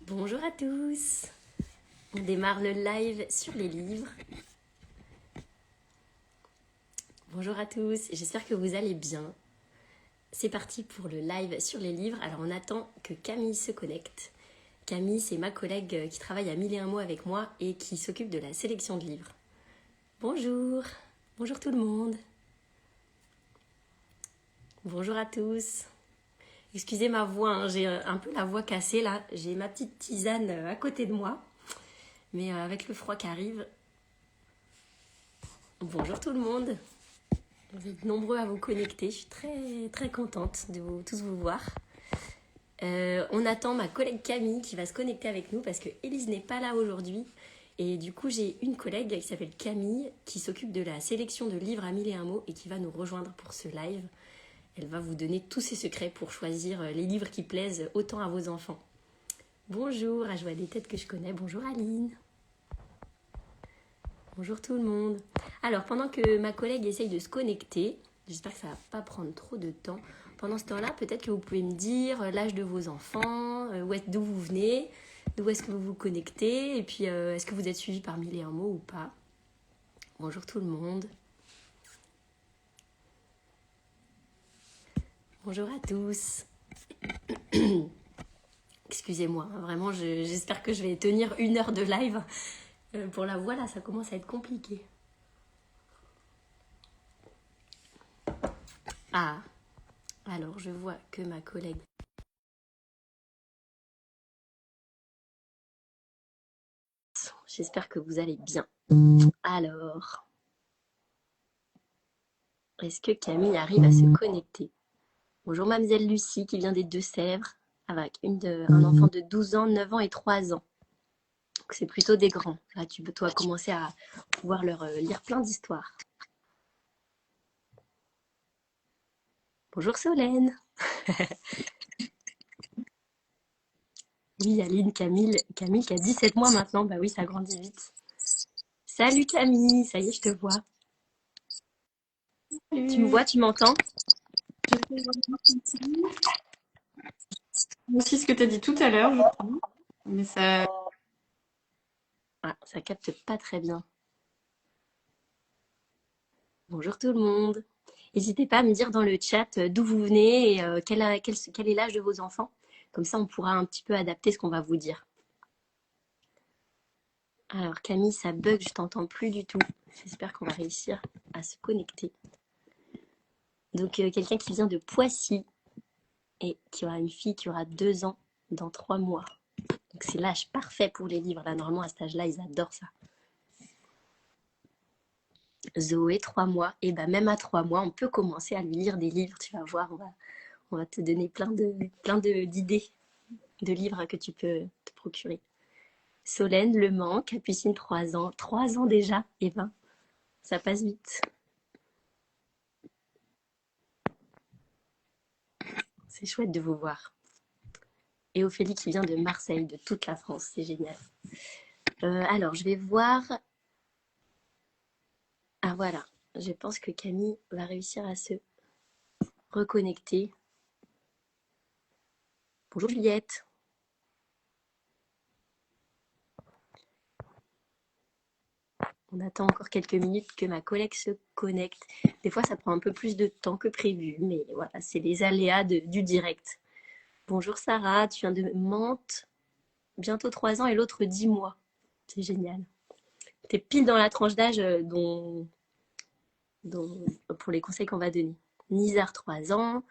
Bonjour à tous. On démarre le live sur les livres. Bonjour à tous, j'espère que vous allez bien. C'est parti pour le live sur les livres. Alors on attend que Camille se connecte. Camille, c'est ma collègue qui travaille à 1001 mots avec moi et qui s'occupe de la sélection de livres. Bonjour, bonjour tout le monde. Bonjour à tous. Excusez ma voix, hein, j'ai un peu la voix cassée là. J'ai ma petite tisane à côté de moi. Mais avec le froid qui arrive. Bonjour tout le monde. Vous êtes nombreux à vous connecter. Je suis très très contente de tous vous voir. On attend ma collègue Camille qui va se connecter avec nous parce que Élise n'est pas là aujourd'hui. Et du coup, j'ai une collègue qui s'appelle Camille qui s'occupe de la sélection de livres à 1001 mots et qui va nous rejoindre pour ce live. Elle va vous donner tous ses secrets pour choisir les livres qui plaisent autant à vos enfants. Bonjour, je vois des têtes que je connais. Bonjour Aline. Bonjour tout le monde. Alors, pendant que ma collègue essaye de se connecter, j'espère que ça ne va pas prendre trop de temps. Pendant ce temps-là, peut-être que vous pouvez me dire l'âge de vos enfants, d'où vous venez, d'où est-ce que vous vous connectez, et puis est-ce que vous êtes suivi par 1001 mots ou pas. Bonjour tout le monde. Bonjour à tous. Excusez-moi, hein, vraiment, j'espère que je vais tenir 1 heure de live. Pour la voix, là, ça commence à être compliqué. Ah, alors je vois que ma collègue... J'espère que vous allez bien. Alors, est-ce que Camille arrive à se connecter? Bonjour Mademoiselle Lucie qui vient des Deux-Sèvres avec un enfant de 12 ans, 9 ans et 3 ans. Donc c'est plutôt des grands. Là, tu peux toi commencer à pouvoir leur lire plein d'histoires. Bonjour Solène. Oui, Aline, Camille qui a 17 mois maintenant. Bah oui, ça grandit vite. Salut Camille, ça y est, je te vois. Tu me vois, tu m'entends? Je fais aussi ce que tu as dit tout à l'heure, je crois. Mais ça. Ah, ça capte pas très bien. Bonjour tout le monde. N'hésitez pas à me dire dans le chat d'où vous venez et quel est l'âge de vos enfants. Comme ça, on pourra un petit peu adapter ce qu'on va vous dire. Alors Camille, ça bug, je t'entends plus du tout. J'espère qu'on va réussir à se connecter. Donc quelqu'un qui vient de Poissy et qui aura une fille qui aura 2 ans dans 3 mois. Donc c'est l'âge parfait pour les livres. Là, normalement, à cet âge-là, ils adorent ça. Zoé, 3 mois. Et ben même à 3 mois, on peut commencer à lui lire des livres. Tu vas voir, on va te donner d'idées de livres que tu peux te procurer. Solène, Le Mans, Capucine, 3 ans. 3 ans déjà, et ben, ça passe vite. C'est chouette de vous voir. Et Ophélie qui vient de Marseille, de toute la France, c'est génial. Alors, je vais voir... Ah voilà, je pense que Camille va réussir à se reconnecter. Bonjour Juliette. On attend encore quelques minutes que ma collègue se connecte. Des fois, ça prend un peu plus de temps que prévu, mais voilà, c'est les aléas du direct. Bonjour Sarah, tu viens de Mantes, bientôt 3 ans et l'autre 10 mois. C'est génial. T'es pile dans la tranche d'âge pour les conseils qu'on va donner. Nizar, 3 ans,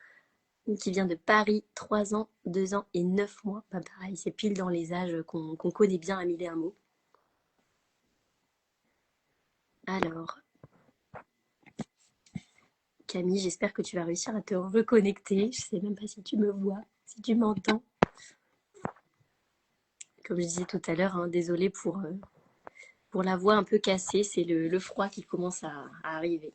qui vient de Paris, 3 ans, 2 ans et 9 mois. Pas pareil, c'est pile dans les âges qu'on connaît bien à 1001 mots. Alors, Camille, j'espère que tu vas réussir à te reconnecter. Je sais même pas si tu me vois, si tu m'entends. Comme je disais tout à l'heure, hein, désolée pour la voix un peu cassée, c'est le froid qui commence à arriver.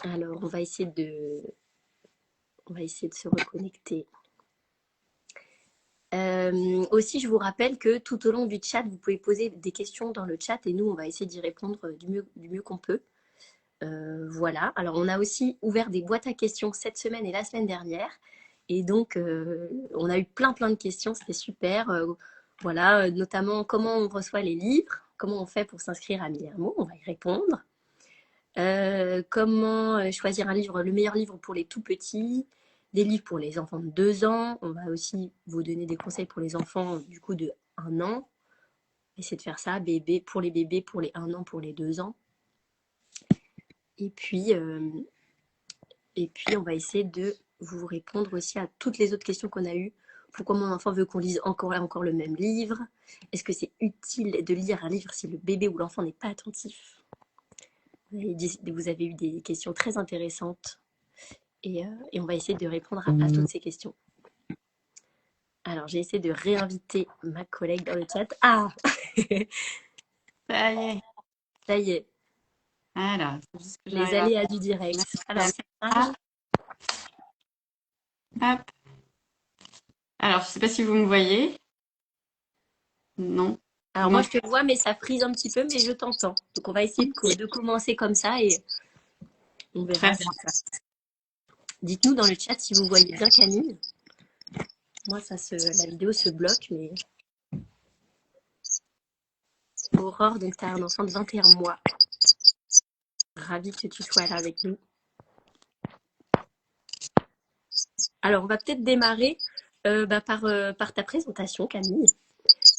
Alors, on va essayer de se reconnecter. Aussi, je vous rappelle que tout au long du chat, vous pouvez poser des questions dans le chat et nous, on va essayer d'y répondre du mieux qu'on peut. Voilà. Alors, on a aussi ouvert des boîtes à questions cette semaine et la semaine dernière. Et donc, on a eu plein de questions. C'était super. Voilà, notamment comment on reçoit les livres, comment on fait pour s'inscrire à Millermo. On va y répondre. Comment choisir un livre, le meilleur livre pour les tout petits, des livres pour les enfants de 2 ans. On va aussi vous donner des conseils pour les enfants du coup de 1 an. Essayez de faire ça, bébé, pour les bébés, pour les 1 an, pour les 2 ans. Et puis, on va essayer de vous répondre aussi à toutes les autres questions qu'on a eues. Pourquoi mon enfant veut qu'on lise encore et encore le même livre? Est-ce que c'est utile de lire un livre si le bébé ou l'enfant n'est pas attentif? Vous avez eu des questions très intéressantes et on va essayer de répondre à toutes ces questions. Alors, j'ai essayé de réinviter ma collègue dans le chat. Ah, Ça y est. ça y est, Alors, c'est juste que les j'arrive à aléas du direct. mettre Alors, la ça marche. Hop. Alors, je ne sais pas si vous me voyez. Non. Alors, moi, je te vois, mais ça frise un petit peu, mais je t'entends. Donc, on va essayer de commencer comme ça et on verra. Très bien. Dites-nous dans le chat si vous voyez bien Camille. Moi, la vidéo se bloque, mais... Aurore, donc tu as un enfant de 21 mois. Ravie que tu sois là avec nous. Alors, on va peut-être démarrer par ta présentation, Camille.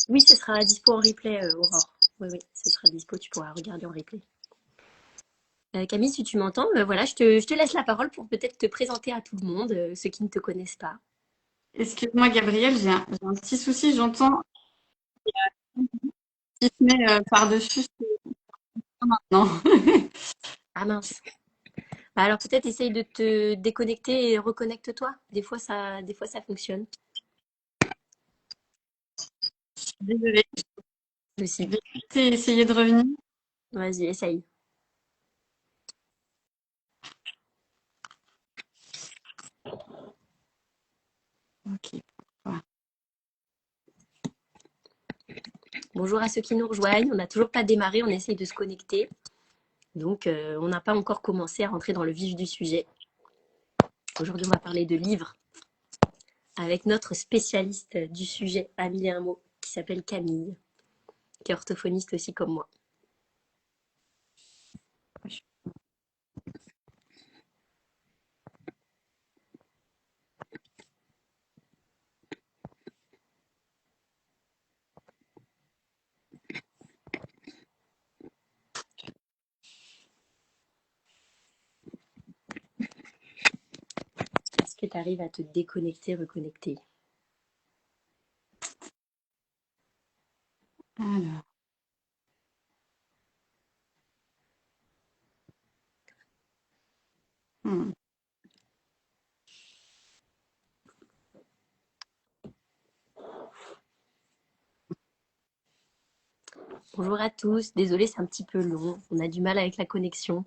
Oui, ce sera dispo en replay, Aurore. Oui, ce sera dispo, tu pourras regarder en replay. Camille, si tu m'entends, voilà, je te laisse la parole pour peut-être te présenter à tout le monde, ceux qui ne te connaissent pas. Excuse-moi, Gabriel, j'ai un petit souci. J'entends qui se met par-dessus maintenant. Ah mince. Bah alors peut-être essaye de te déconnecter et reconnecte-toi. Des fois ça fonctionne Désolée. aussi. Je vais essayer de revenir. Vas-y, essaye. Ok. Voilà. Bonjour à ceux qui nous rejoignent. On n'a toujours pas démarré, on essaye de se connecter. Donc on n'a pas encore commencé à rentrer dans le vif du sujet. Aujourd'hui, on va parler de livres avec notre spécialiste du sujet à mille et un mots qui s'appelle Camille, qui est orthophoniste aussi comme moi. Est-ce que tu arrives à te déconnecter, reconnecter? Alors. Hmm. Bonjour à tous, désolée c'est un petit peu long, on a du mal avec la connexion.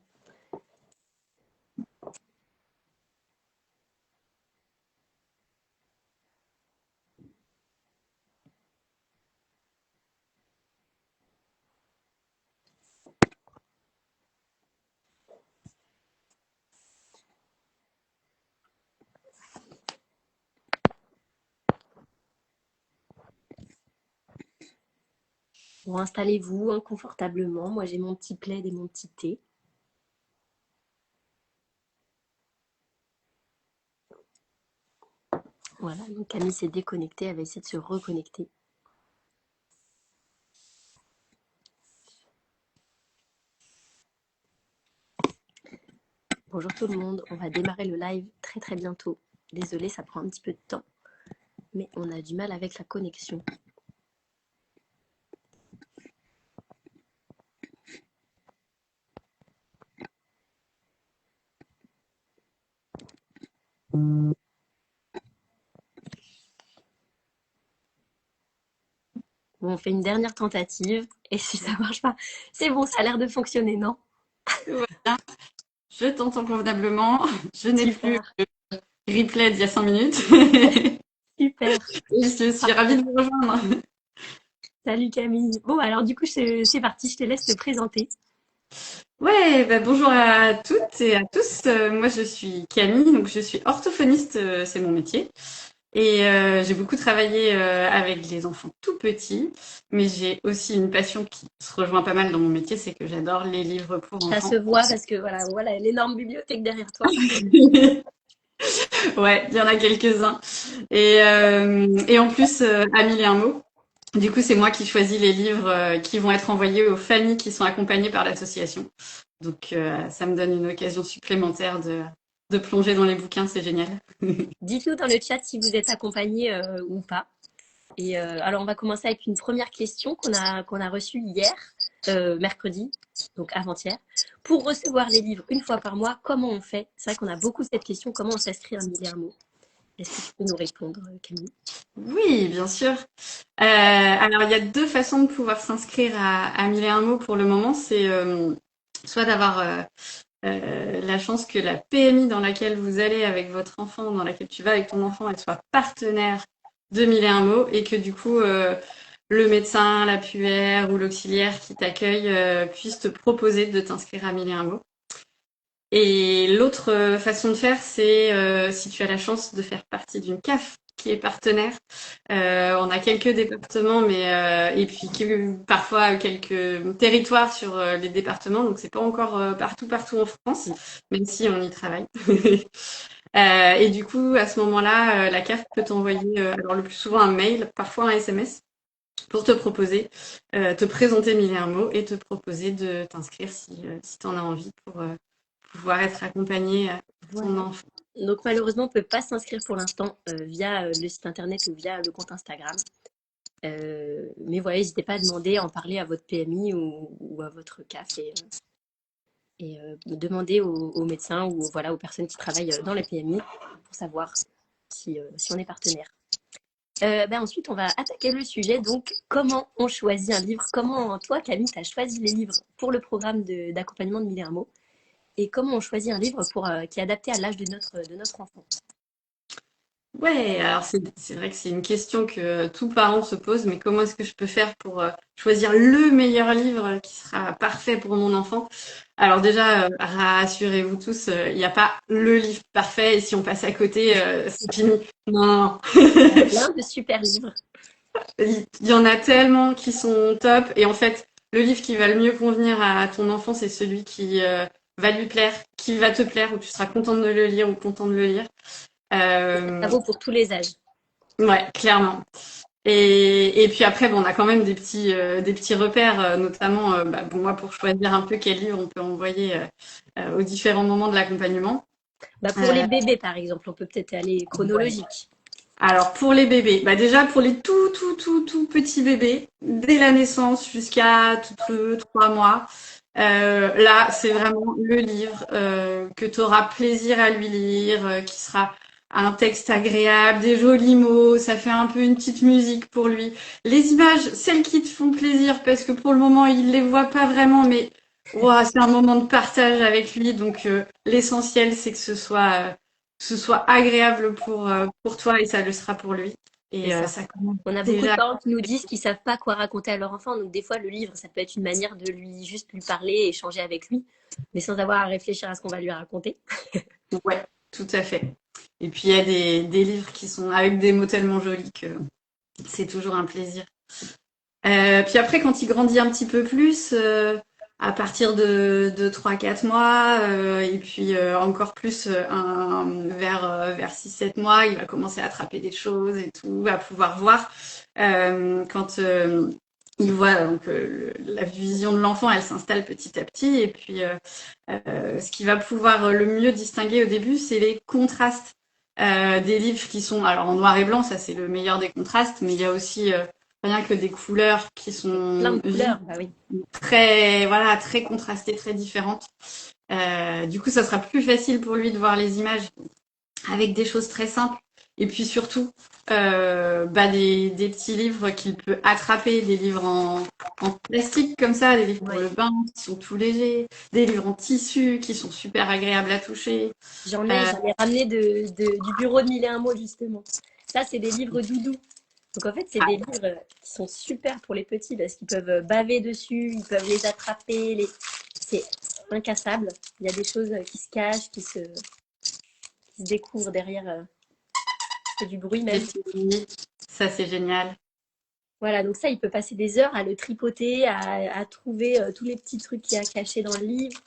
Bon, installez-vous confortablement, moi j'ai mon petit plaid et mon petit thé. Voilà, donc Camille s'est déconnectée, elle va essayer de se reconnecter. Bonjour tout le monde, on va démarrer le live très bientôt. Désolée, ça prend un petit peu de temps, mais on a du mal avec la connexion. Bon, on fait une dernière tentative, et si ça marche pas, c'est bon, ça a l'air de fonctionner, non? Voilà. Je t'entends convenablement. Je n'ai plus Super, le replay d'il y a 5 minutes. super. Je suis ravie de vous rejoindre. Salut Camille. Bon, alors du coup, c'est parti, je te laisse te présenter. Ouais, bah bonjour à toutes et à tous. Moi, je suis Camille, donc je suis orthophoniste, c'est mon métier. Et j'ai beaucoup travaillé avec les enfants tout petits, mais j'ai aussi une passion qui se rejoint pas mal dans mon métier, c'est que j'adore les livres pour Ça se enfants. voit parce que voilà l'énorme bibliothèque derrière toi. Ouais, il y en a quelques-uns. Et en plus, à mille et un mots. Du coup, c'est moi qui choisis les livres qui vont être envoyés aux familles qui sont accompagnées par l'association. Donc, ça me donne une occasion supplémentaire de plonger dans les bouquins, c'est génial. Dites-nous dans le chat si vous êtes accompagné ou pas. Et alors, on va commencer avec une première question qu'on a reçue hier, mercredi, donc avant-hier. Pour recevoir les livres une fois par mois, comment on fait? C'est vrai qu'on a beaucoup cette question, comment on s'inscrit à 1000 mots? Est-ce que tu peux nous répondre, Camille? Oui, bien sûr. Alors, il y a deux façons de pouvoir s'inscrire à mille et un mots pour le moment. C'est soit d'avoir la chance que la PMI dans laquelle vous allez avec votre enfant, dans laquelle tu vas avec ton enfant, elle soit partenaire de mille et un mots et que du coup, le médecin, la puère ou l'auxiliaire qui t'accueille puisse te proposer de t'inscrire à mille et un mots. Et l'autre façon de faire, c'est si tu as la chance de faire partie d'une CAF qui est partenaire. On a quelques départements, mais et puis parfois quelques territoires sur les départements, donc c'est pas encore partout en France, même si on y travaille. Et du coup, à ce moment-là, la CAF peut t'envoyer, alors le plus souvent un mail, parfois un SMS, pour te proposer, te présenter mille et un mots et te proposer de t'inscrire si tu en as envie pour pouvoir être accompagné ton Voilà. enfant. Donc malheureusement, on ne peut pas s'inscrire pour l'instant via le site internet ou via le compte Instagram. Mais voilà, n'hésitez pas à demander, à en parler à votre PMI ou à votre CAF et demander aux médecins ou voilà, aux personnes qui travaillent dans la PMI pour savoir si on est partenaire. Ensuite, on va attaquer le sujet. Donc, comment on choisit un livre? Comment toi, Camille, tu as choisi les livres pour le programme d'accompagnement de Mille et un mots? Et comment on choisit un livre qui est adapté à l'âge de notre enfant? Ouais, alors c'est vrai que c'est une question que tout parent se pose, mais comment est-ce que je peux faire pour choisir le meilleur livre qui sera parfait pour mon enfant? Alors déjà, rassurez-vous tous, il n'y a pas le livre parfait et si on passe à côté, c'est fini. Non, non, Il y a non. plein de super livres. Il y en a tellement qui sont top et en fait, le livre qui va le mieux convenir à ton enfant, c'est celui qui va lui plaire, qui va te plaire, où tu seras contente de le lire ou content de le lire. Ça Euh, vaut pour tous les âges. ouais, clairement. Et puis après, bon, on a quand même des petits repères, notamment bon, moi pour choisir un peu quel livre on peut envoyer aux différents moments de l'accompagnement. Pour les Euh, bébés, par exemple, on peut peut-être aller ouais. chronologique. Alors pour les bébés, bah déjà pour les tout petits bébés, dès la naissance jusqu'à 3 mois, là c'est vraiment le livre que tu auras plaisir à lui lire, qui sera un texte agréable, des jolis mots, ça fait un peu une petite musique pour lui. Les images, celles qui te font plaisir, parce que pour le moment il les voit pas vraiment, mais ouah, c'est un moment de partage avec lui, donc l'essentiel c'est que ce soit agréable pour toi et ça le sera pour lui. C'est Et ça. ça commence On a beaucoup de déjà. parents qui nous disent qu'ils savent pas quoi raconter à leur enfant. Donc des fois, le livre, ça peut être une manière de juste lui parler et échanger avec lui, mais sans avoir à réfléchir à ce qu'on va lui raconter. Ouais, tout à fait. Et puis il y a des livres qui sont avec des mots tellement jolis que c'est toujours un plaisir. Puis après, quand il grandit un petit peu plus, à partir de 3 4 mois, et puis encore plus vers 6 7 mois, il va commencer à attraper des choses et tout, à pouvoir voir. Quand il voit donc, la vision de l'enfant, elle s'installe petit à petit. Et puis, ce qui va pouvoir le mieux distinguer au début, c'est les contrastes des livres qui sont alors en noir et blanc, ça c'est le meilleur des contrastes, mais il y a aussi rien que des couleurs qui Plein sont de vives, couleurs, bah oui. voilà, très contrastées, très différentes. Du coup, ça sera plus facile pour lui de voir les images avec des choses très simples. Et puis surtout, des petits livres qu'il peut attraper, des livres en plastique comme ça, des livres pour Ouais. le bain qui sont tout légers, des livres en tissu qui sont super agréables à toucher. Euh, J'en ai ramené du bureau de Mille et un mots, justement. Ça, c'est des livres doudous. Donc en fait, c'est des livres qui sont super pour les petits parce qu'ils peuvent baver dessus, ils peuvent les attraper. C'est incassable. Il y a des choses qui se cachent, qui se découvrent derrière du bruit Des même. petits lits. Ça, c'est génial. Voilà, donc ça, il peut passer des heures à le tripoter, à trouver tous les petits trucs qu'il y a cachés dans le livre.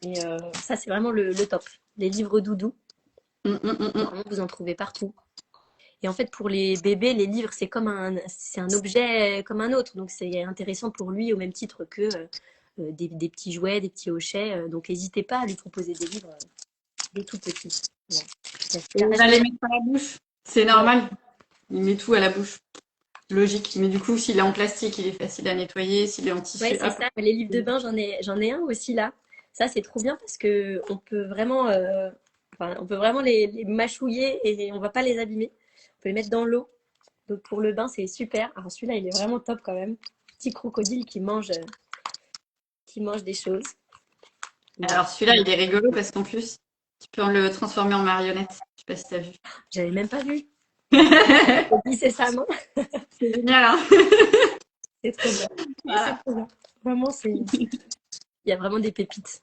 Et ça, c'est vraiment le top. Les livres doudous, Mm, mm, mm, mm. vraiment, vous en trouvez partout. Et en fait, pour les bébés, les livres, c'est un objet comme un autre. Donc, c'est intéressant pour lui au même titre que des petits jouets, des petits hochets. Donc, n'hésitez pas à lui proposer des livres dès tout petit. Voilà. Et il va les mettre à la bouche. C'est Ouais, normal. Il met tout à la bouche. Logique. Mais du coup, s'il est en plastique, il est facile à nettoyer. S'il est en ouais, tissu, c'est hop. ça. Les livres de bain, j'en ai un aussi là. Ça, c'est trop bien parce que on peut vraiment les mâchouiller et on va pas les abîmer. On peut les mettre dans l'eau. Donc, pour le bain, c'est super. Alors, celui-là, il est vraiment top quand même. Petit crocodile qui mange des choses. Voilà. Alors celui-là, il est rigolo parce qu'en plus, tu peux le transformer en marionnette. Je sais pas si t'as vu. J'avais même pas vu. C'est Oui, c'est ça, non? génial, hein. C'est trop bien. C'est Voilà. trop bien. Vraiment, il y a vraiment des pépites.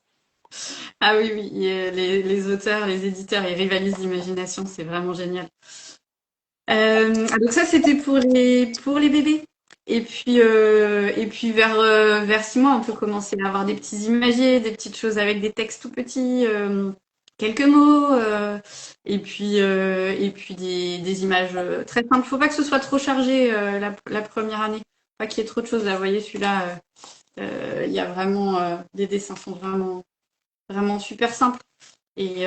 Ah oui, oui, les auteurs, les éditeurs, ils rivalisent l'imagination, c'est vraiment génial. Donc ça, c'était pour les bébés. Et puis vers 6 mois, on peut commencer à avoir des petits imagiers, des petites choses avec des textes tout petits, quelques mots, et puis des images très simples. Faut pas que ce soit trop chargé la première année, pas qu'il y ait trop de choses. Là, vous voyez, celui-là, il y a vraiment les dessins sont vraiment super simples et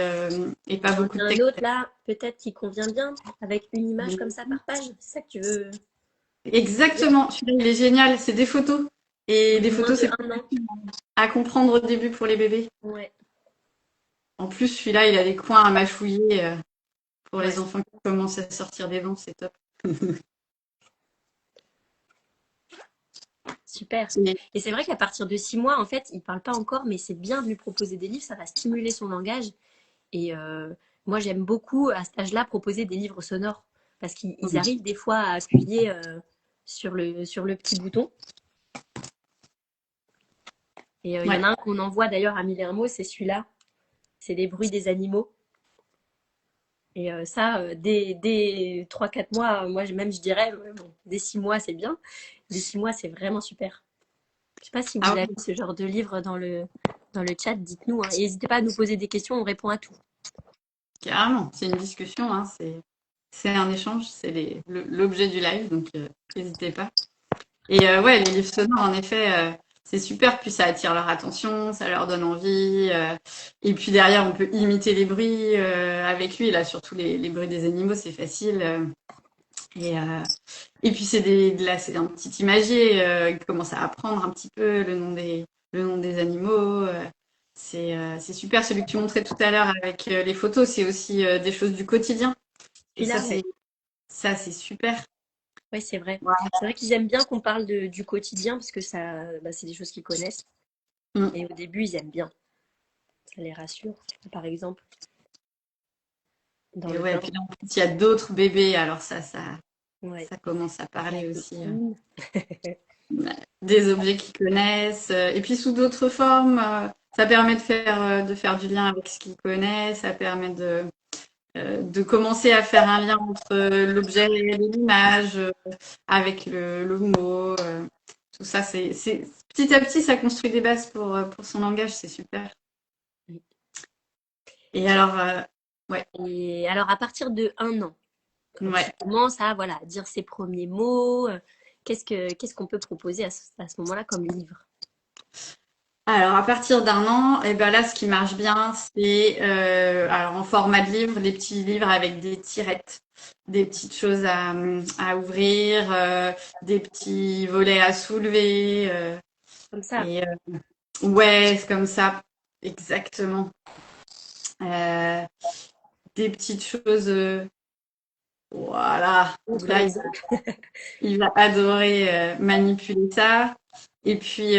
pas beaucoup de Un texte. autre là, peut-être qui convient bien, avec une image comme ça par page. C'est ça que tu veux dire? Exactement, celui-là il est génial, c'est des photos. Et des Moins photos, de c'est un an. à comprendre au début pour les bébés. Ouais, En plus, celui-là, il a des coins à mâchouiller pour ouais, les enfants qui commencent à sortir des dents, c'est top. super. Et- Et c'est vrai qu'à partir de 6 mois, en fait, il parle pas encore, mais c'est bien de lui proposer des livres, ça va stimuler son langage. Et moi, j'aime beaucoup à cet âge-là proposer des livres sonores parce qu'ils arrivent des fois à appuyer sur le petit bouton. Et il y en ouais. a un qu'on envoie d'ailleurs à Mille et un mots, c'est celui-là. C'est les bruits des animaux. Et ça, dès 3-4 mois, moi même je dirais, bon, dès 6 mois c'est bien. Dès 6 mois c'est vraiment super. Je sais pas si vous Ah avez oui, ce genre de livre dans le chat, dites-nous, hein. Et n'hésitez pas à nous poser des questions, on répond à tout. carrément, c'est une discussion, hein, c'est un échange, c'est l'objet du live, donc n'hésitez pas. Et ouais, les livres sonores, en effet, c'est super, puis ça attire leur attention, ça leur donne envie. Et puis derrière, on peut imiter les bruits avec lui, là, surtout les bruits des animaux, c'est facile. Et, euh, et puis là, c'est un petit imagier qui commence à apprendre un petit peu le nom des animaux. C'est super. Celui que tu montrais tout à l'heure avec les photos, c'est aussi des choses du quotidien. Et Celui-là, ouais. ça, c'est super. Ouais, c'est vrai. Voilà. C'est vrai qu'ils aiment bien qu'on parle du quotidien parce que c'est des choses qu'ils connaissent. Mm. Et au début, ils aiment bien. Ça les rassure. Par exemple, dans Et le ouais, bain. puis là, en plus, il y a d'autres bébés, alors Ouais. ça commence à La parler aussi copine. des objets qu'ils connaissent. Et puis sous d'autres formes, ça permet de faire du lien avec ce qu'ils connaissent, ça permet de commencer à faire un lien entre l'objet et l'image, avec le mot. Tout ça, petit à petit, ça construit des bases pour son langage, c'est super. Et alors, ouais, Et alors, à partir de 1 an, quand il ouais. commence à voilà, dire ses premiers mots, qu'est-ce qu'on peut proposer à ce moment-là comme livre? Alors, à partir d'un an, et ben là, ce qui marche bien, c'est alors en format de livre, des petits livres avec des tirettes, des petites choses à ouvrir, des petits volets à soulever. Comme ça. Et ouais, c'est comme ça, exactement. Euh, des petites choses, voilà. Où Contre là, les autres. il va adorer manipuler ça. Et puis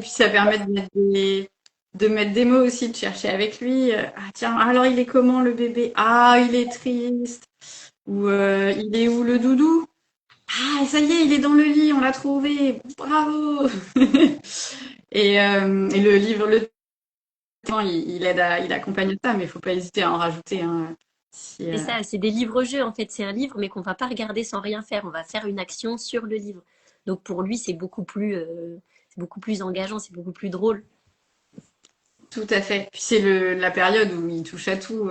ça permet de mettre des mots aussi, de chercher avec lui. Ah tiens, alors il est comment le bébé? Ah, il est triste. Ou il est où le doudou? Ah, ça y est, il est dans le lit, on l'a trouvé. Bravo! Et le livre, le temps, il accompagne ça, mais il faut pas hésiter à en rajouter, hein, si, C'est ça, c'est des livres-jeux en fait. C'est un livre, mais qu'on va pas regarder sans rien faire. On va faire une action sur le livre. Donc pour lui, c'est beaucoup plus engageant, c'est beaucoup plus drôle. tout à fait. Puis c'est la période où il touche à tout.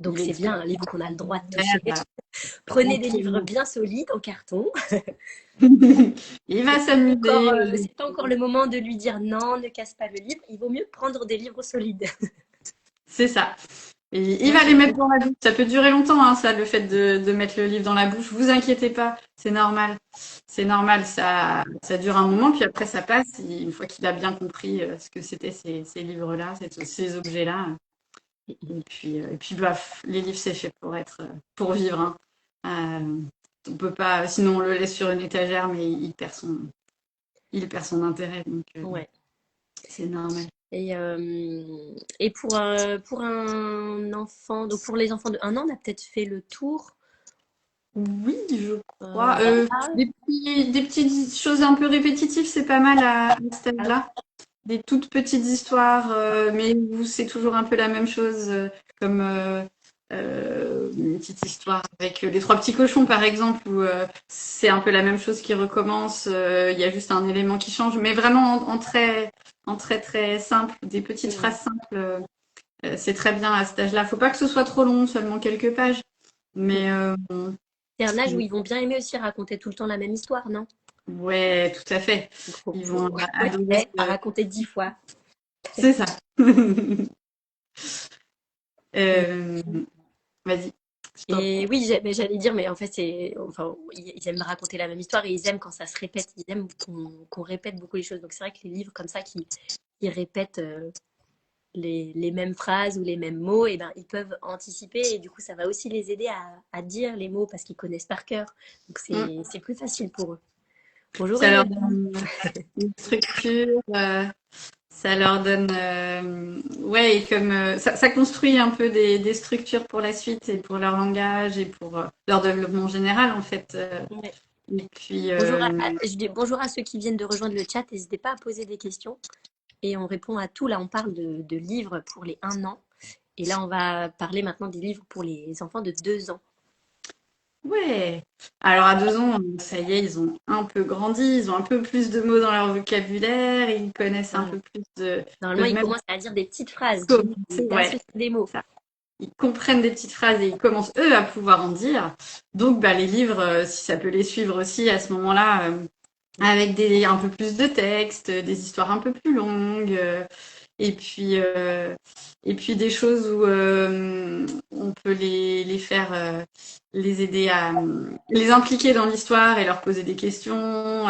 Donc Il c'est bien explique un livre qu'on a le droit de toucher. l'univers, Prenez des livres tranquillement. bien solides en carton. Il Et va encore, s'amuser. c'est pas encore le moment de lui dire non, ne casse pas le livre. Il vaut mieux prendre des livres solides. C'est ça. Et il Moi, va je les mettre dans la bouche. Ça peut durer longtemps, hein, ça, le fait de mettre le livre dans la bouche. Vous inquiétez pas, c'est normal. C'est normal, ça dure un moment, puis après ça passe. Une fois qu'il a bien compris ce que c'était ces livres-là, ces objets-là. Et puis baf, les livres, c'est fait pour vivre, hein. Euh, on peut pas, sinon on le laisse sur une étagère, mais il perd son intérêt, donc ouais. c'est normal. Et pour un enfant, donc pour les enfants de 1 an, on a peut-être fait le tour. Oui, je crois. Voilà. Des petites choses un peu répétitives, c'est pas mal à cet Ah, âge-là. Des toutes petites histoires, mais où c'est toujours un peu la même chose, comme une petite histoire avec les trois petits cochons, par exemple, où c'est un peu la même chose qui recommence. Il y a juste un élément qui change, mais vraiment en très très simple, des petites ouais. phrases simples. C'est très bien à cet âge-là. Faut pas que ce soit trop long, seulement quelques pages. Mais C'est un âge où ils vont bien aimer aussi raconter tout le temps la même histoire, non? ouais, tout à fait. Donc, Ils vont faut être adorer prêt à raconter 10 fois. C'est ça. Euh, Vas-y, je t'en prie. Et oui, mais j'allais dire, mais en fait, enfin, ils aiment raconter la même histoire et ils aiment quand ça se répète. Ils aiment qu'on répète beaucoup les choses. Donc c'est vrai que les livres comme ça qui répètent les mêmes phrases ou les mêmes mots, et ben, ils peuvent anticiper et du coup, ça va aussi les aider à dire les mots parce qu'ils connaissent par cœur. Donc Mm. c'est plus facile pour eux. Bonjour Ça leur Elodie. donne une structure, ça leur donne, ouais, et comme ça construit un peu des structures pour la suite et pour leur langage et pour leur développement général en fait. Ouais. Et puis, Je dis bonjour à ceux qui viennent de rejoindre le chat. N'hésitez pas à poser des questions et on répond à tout. Là, on parle de livres pour les 1 an. Et là, on va parler maintenant des livres pour les enfants de 2 ans. ouais. Alors à 2 ans, ça y est, ils ont un peu grandi, ils ont un peu plus de mots dans leur vocabulaire, ils connaissent un Voilà. peu plus de, Normalement, peuvent ils même commencent à dire des petites phrases commencer, et à ouais. associer des mots. Ça. Ils comprennent des petites phrases et ils commencent eux à pouvoir en dire. Donc bah, les livres, si ça peut les suivre aussi à ce moment-là, avec un peu plus de texte, des histoires un peu plus longues, et puis des choses où on peut les faire, les aider à les impliquer dans l'histoire et leur poser des questions.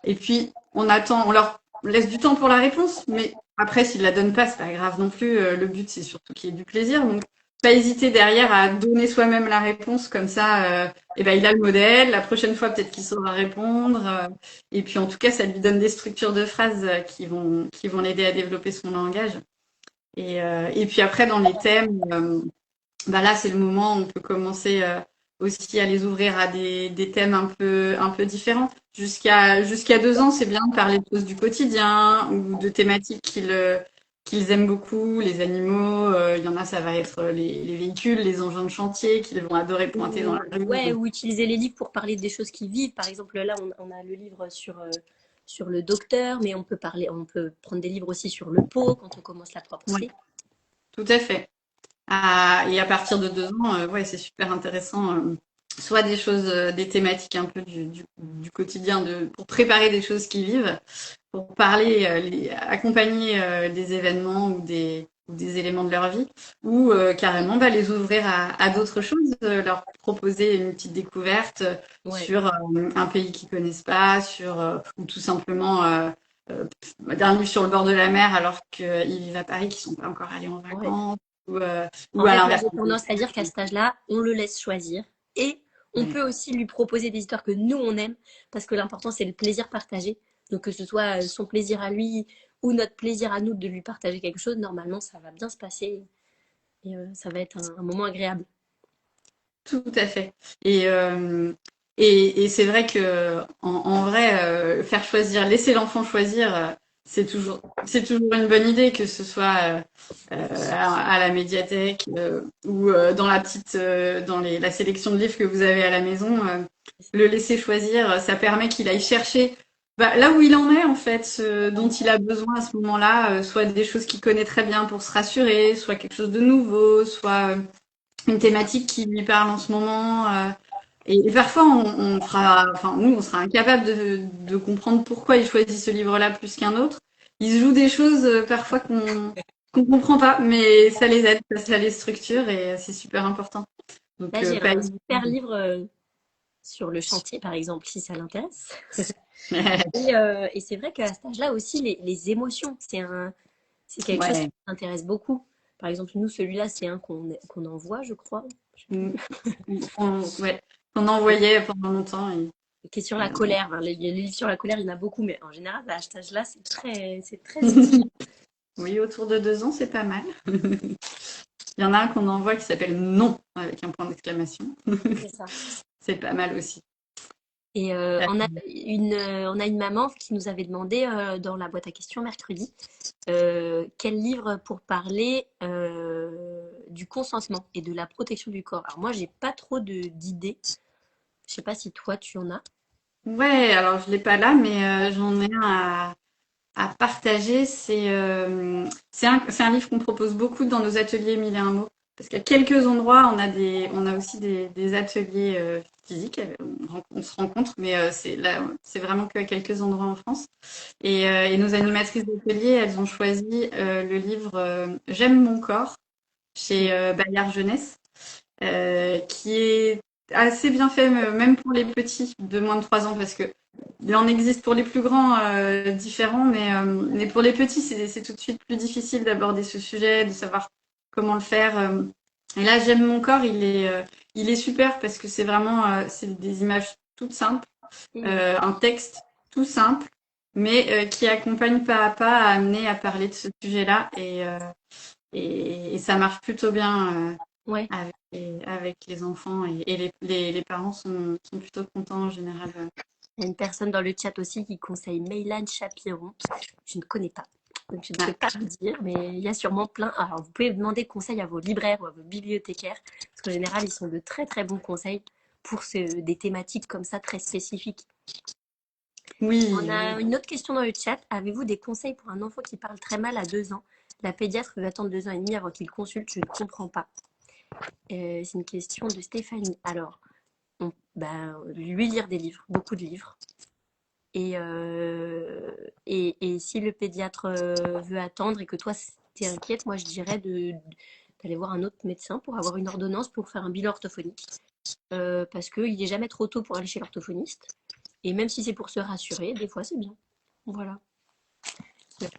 Et puis on leur laisse du temps pour la réponse, mais après s'ils la donnent pas, c'est pas grave non plus. Le but c'est surtout qu'il y ait du plaisir. Donc pas hésiter derrière à donner soi-même la réponse comme ça. Et ben il a le modèle. La prochaine fois peut-être qu'il saura répondre. Et puis en tout cas ça lui donne des structures de phrases qui vont l'aider à développer son langage. Et puis après, dans les thèmes, bah là, c'est le moment où on peut commencer aussi à les ouvrir à des thèmes un peu différents. Jusqu'à 2 ans, c'est bien de parler de choses du quotidien ou de thématiques qu'ils aiment beaucoup, les animaux. Il y en a, ça va être les véhicules, les engins de chantier qu'ils vont adorer pointer dans la rue. Ouais, ou utiliser les livres pour parler des choses qu'ils vivent. Par exemple, là, on a le livre sur le docteur, mais on peut prendre des livres aussi sur le pot quand on commence la Ouais, propreté. tout à fait. Et à partir de 2 ans, ouais, c'est super intéressant. Soit des choses, des thématiques un peu du quotidien pour préparer des choses qu'ils vivent, pour parler, accompagner des événements ou des éléments de leur vie, ou carrément bah, les ouvrir à d'autres choses, leur proposer une petite découverte Ouais. sur un pays qu'ils connaissent pas, ou tout simplement euh, un livre sur le bord de la mer alors qu'ils vivent à Paris, qu'ils sont pas encore allés en Ouais. vacances, ou En à fait, moi, l'inverse. j'ai tendance à dire qu'à cet âge-là, on le laisse choisir. Et on Ouais. peut aussi lui proposer des histoires que nous, on aime, parce que l'important, c'est le plaisir partagé. Donc, que ce soit son plaisir à lui ou notre plaisir à nous de lui partager quelque chose, normalement, ça va bien se passer et ça va être un moment agréable. Tout à fait. Et c'est vrai que en vrai, faire choisir, laisser l'enfant choisir, c'est toujours une bonne idée, que ce soit à la médiathèque ou dans la sélection de livres que vous avez à la maison. Le laisser choisir, ça permet qu'il aille chercher là où il en est, en fait, ce dont il a besoin à ce moment-là, soit des choses qu'il connaît très bien pour se rassurer, soit quelque chose de nouveau, soit une thématique qui lui parle en ce moment. Et parfois, nous, on sera incapable de comprendre pourquoi il choisit ce livre-là plus qu'un autre. Il se joue des choses parfois qu'on comprend pas, mais ça les aide, ça les structure et c'est super important. Donc, Là, j'ai pas un hésiter. super livre sur le chantier, par exemple, si ça l'intéresse. Et c'est vrai qu'à cet âge-là aussi, les émotions, c'est quelque chose qui Ouais. m'intéresse beaucoup. Par exemple, nous, celui-là, c'est un qu'on envoie, je crois. Je sais Mm. plus. Ouais. On envoyait pendant longtemps. Qui est sur la Euh, colère. Enfin, les livres sur la colère, il y en a beaucoup, mais en général, à cet âge-là, c'est très utile. Oui, autour de 2 ans, c'est pas mal. Il y en a un qu'on envoie qui s'appelle Non, avec un point d'exclamation. C'est ça. C'est pas mal aussi. Et Euh, on a une maman qui nous avait demandé dans la boîte à questions mercredi quel livre pour parler du consentement et de la protection du corps. Alors moi, j'ai pas trop d'idées. Je sais pas si toi tu en as. Ouais, alors je l'ai pas là, mais j'en ai un à partager. C'est un livre qu'on propose beaucoup dans nos ateliers Mille et un mots. Parce qu'à quelques endroits, on a aussi des ateliers physiques. On se rencontre, mais c'est vraiment qu'à quelques endroits en France. Et nos animatrices d'atelier, elles ont choisi le livre J'aime mon corps chez Bayard Jeunesse, qui est assez bien fait, même pour les petits de moins de 3 ans, parce que il en existe pour les plus grands différents, mais pour les petits, c'est tout de suite plus difficile d'aborder ce sujet, de savoir comment le faire. Et là, J'aime mon corps, il est super parce que c'est vraiment c'est des images toutes simples, Mhm. un texte tout simple, mais qui accompagne pas à pas à amener à parler de ce sujet-là. Et ça marche plutôt bien Ouais. avec les enfants et les parents sont plutôt contents en général. Il y a une personne dans le chat aussi qui conseille Meylan Chapiron. Je ne connais pas. Donc je ne peux Ah, pas vous dire, mais il y a sûrement plein. Alors vous pouvez demander conseil à vos libraires ou à vos bibliothécaires, parce qu'en général, ils sont de très très bons conseils pour des thématiques comme ça très spécifiques. On oui, a oui. une autre question dans le chat. Avez-vous des conseils pour un enfant qui parle très mal à 2 ans? La pédiatre veut attendre 2 ans et demi avant qu'il consulte. Je ne comprends pas. C'est une question de Stéphanie. Alors, lui lire des livres, beaucoup de livres. Et si le pédiatre veut attendre et que toi, tu es inquiète, moi, je dirais d'aller voir un autre médecin pour avoir une ordonnance pour faire un bilan orthophonique. Parce qu'il n'est jamais trop tôt pour aller chez l'orthophoniste. Et même si c'est pour se rassurer, des fois, c'est bien. Voilà.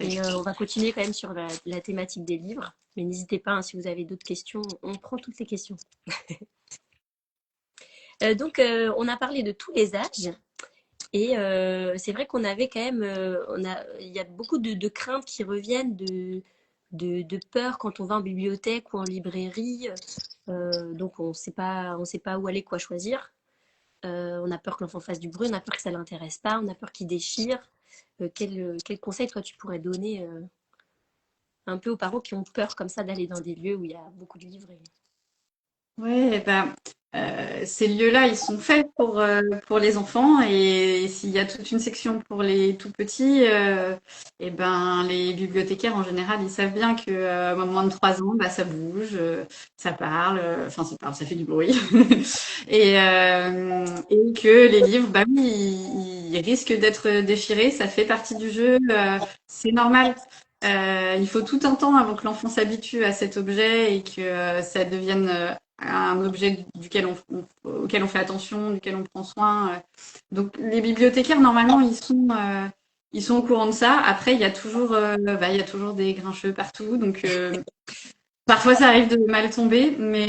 Et on va continuer quand même sur la thématique des livres. Mais n'hésitez pas, hein, si vous avez d'autres questions, on prend toutes les questions. Donc, on a parlé de tous les âges. Et c'est vrai qu'on avait quand même, il y a beaucoup de craintes qui reviennent, de peur quand on va en bibliothèque ou en librairie. Donc on sait pas où aller, quoi choisir. On a peur que l'enfant fasse du bruit, on a peur que ça l'intéresse pas, on a peur qu'il déchire. Quel conseil toi tu pourrais donner un peu aux parents qui ont peur comme ça d'aller dans des lieux où il y a beaucoup de livres Ouais, ben, ces lieux-là, ils sont faits pour les enfants et s'il y a toute une section pour les tout petits, et ben, les bibliothécaires, en général, ils savent bien que moins de 3 ans, bah, ça bouge, ça parle, enfin, ça parle, ça fait du bruit. Et que les livres, bah oui, ils risquent d'être déchirés, ça fait partie du jeu, c'est normal. Il faut tout un temps avant que l'enfant s'habitue à cet objet et que ça devienne un objet auquel on fait attention, duquel on prend soin. Donc les bibliothécaires, normalement, ils sont au courant de ça. Après, il y a toujours des grincheux partout. Donc parfois, ça arrive de mal tomber. Mais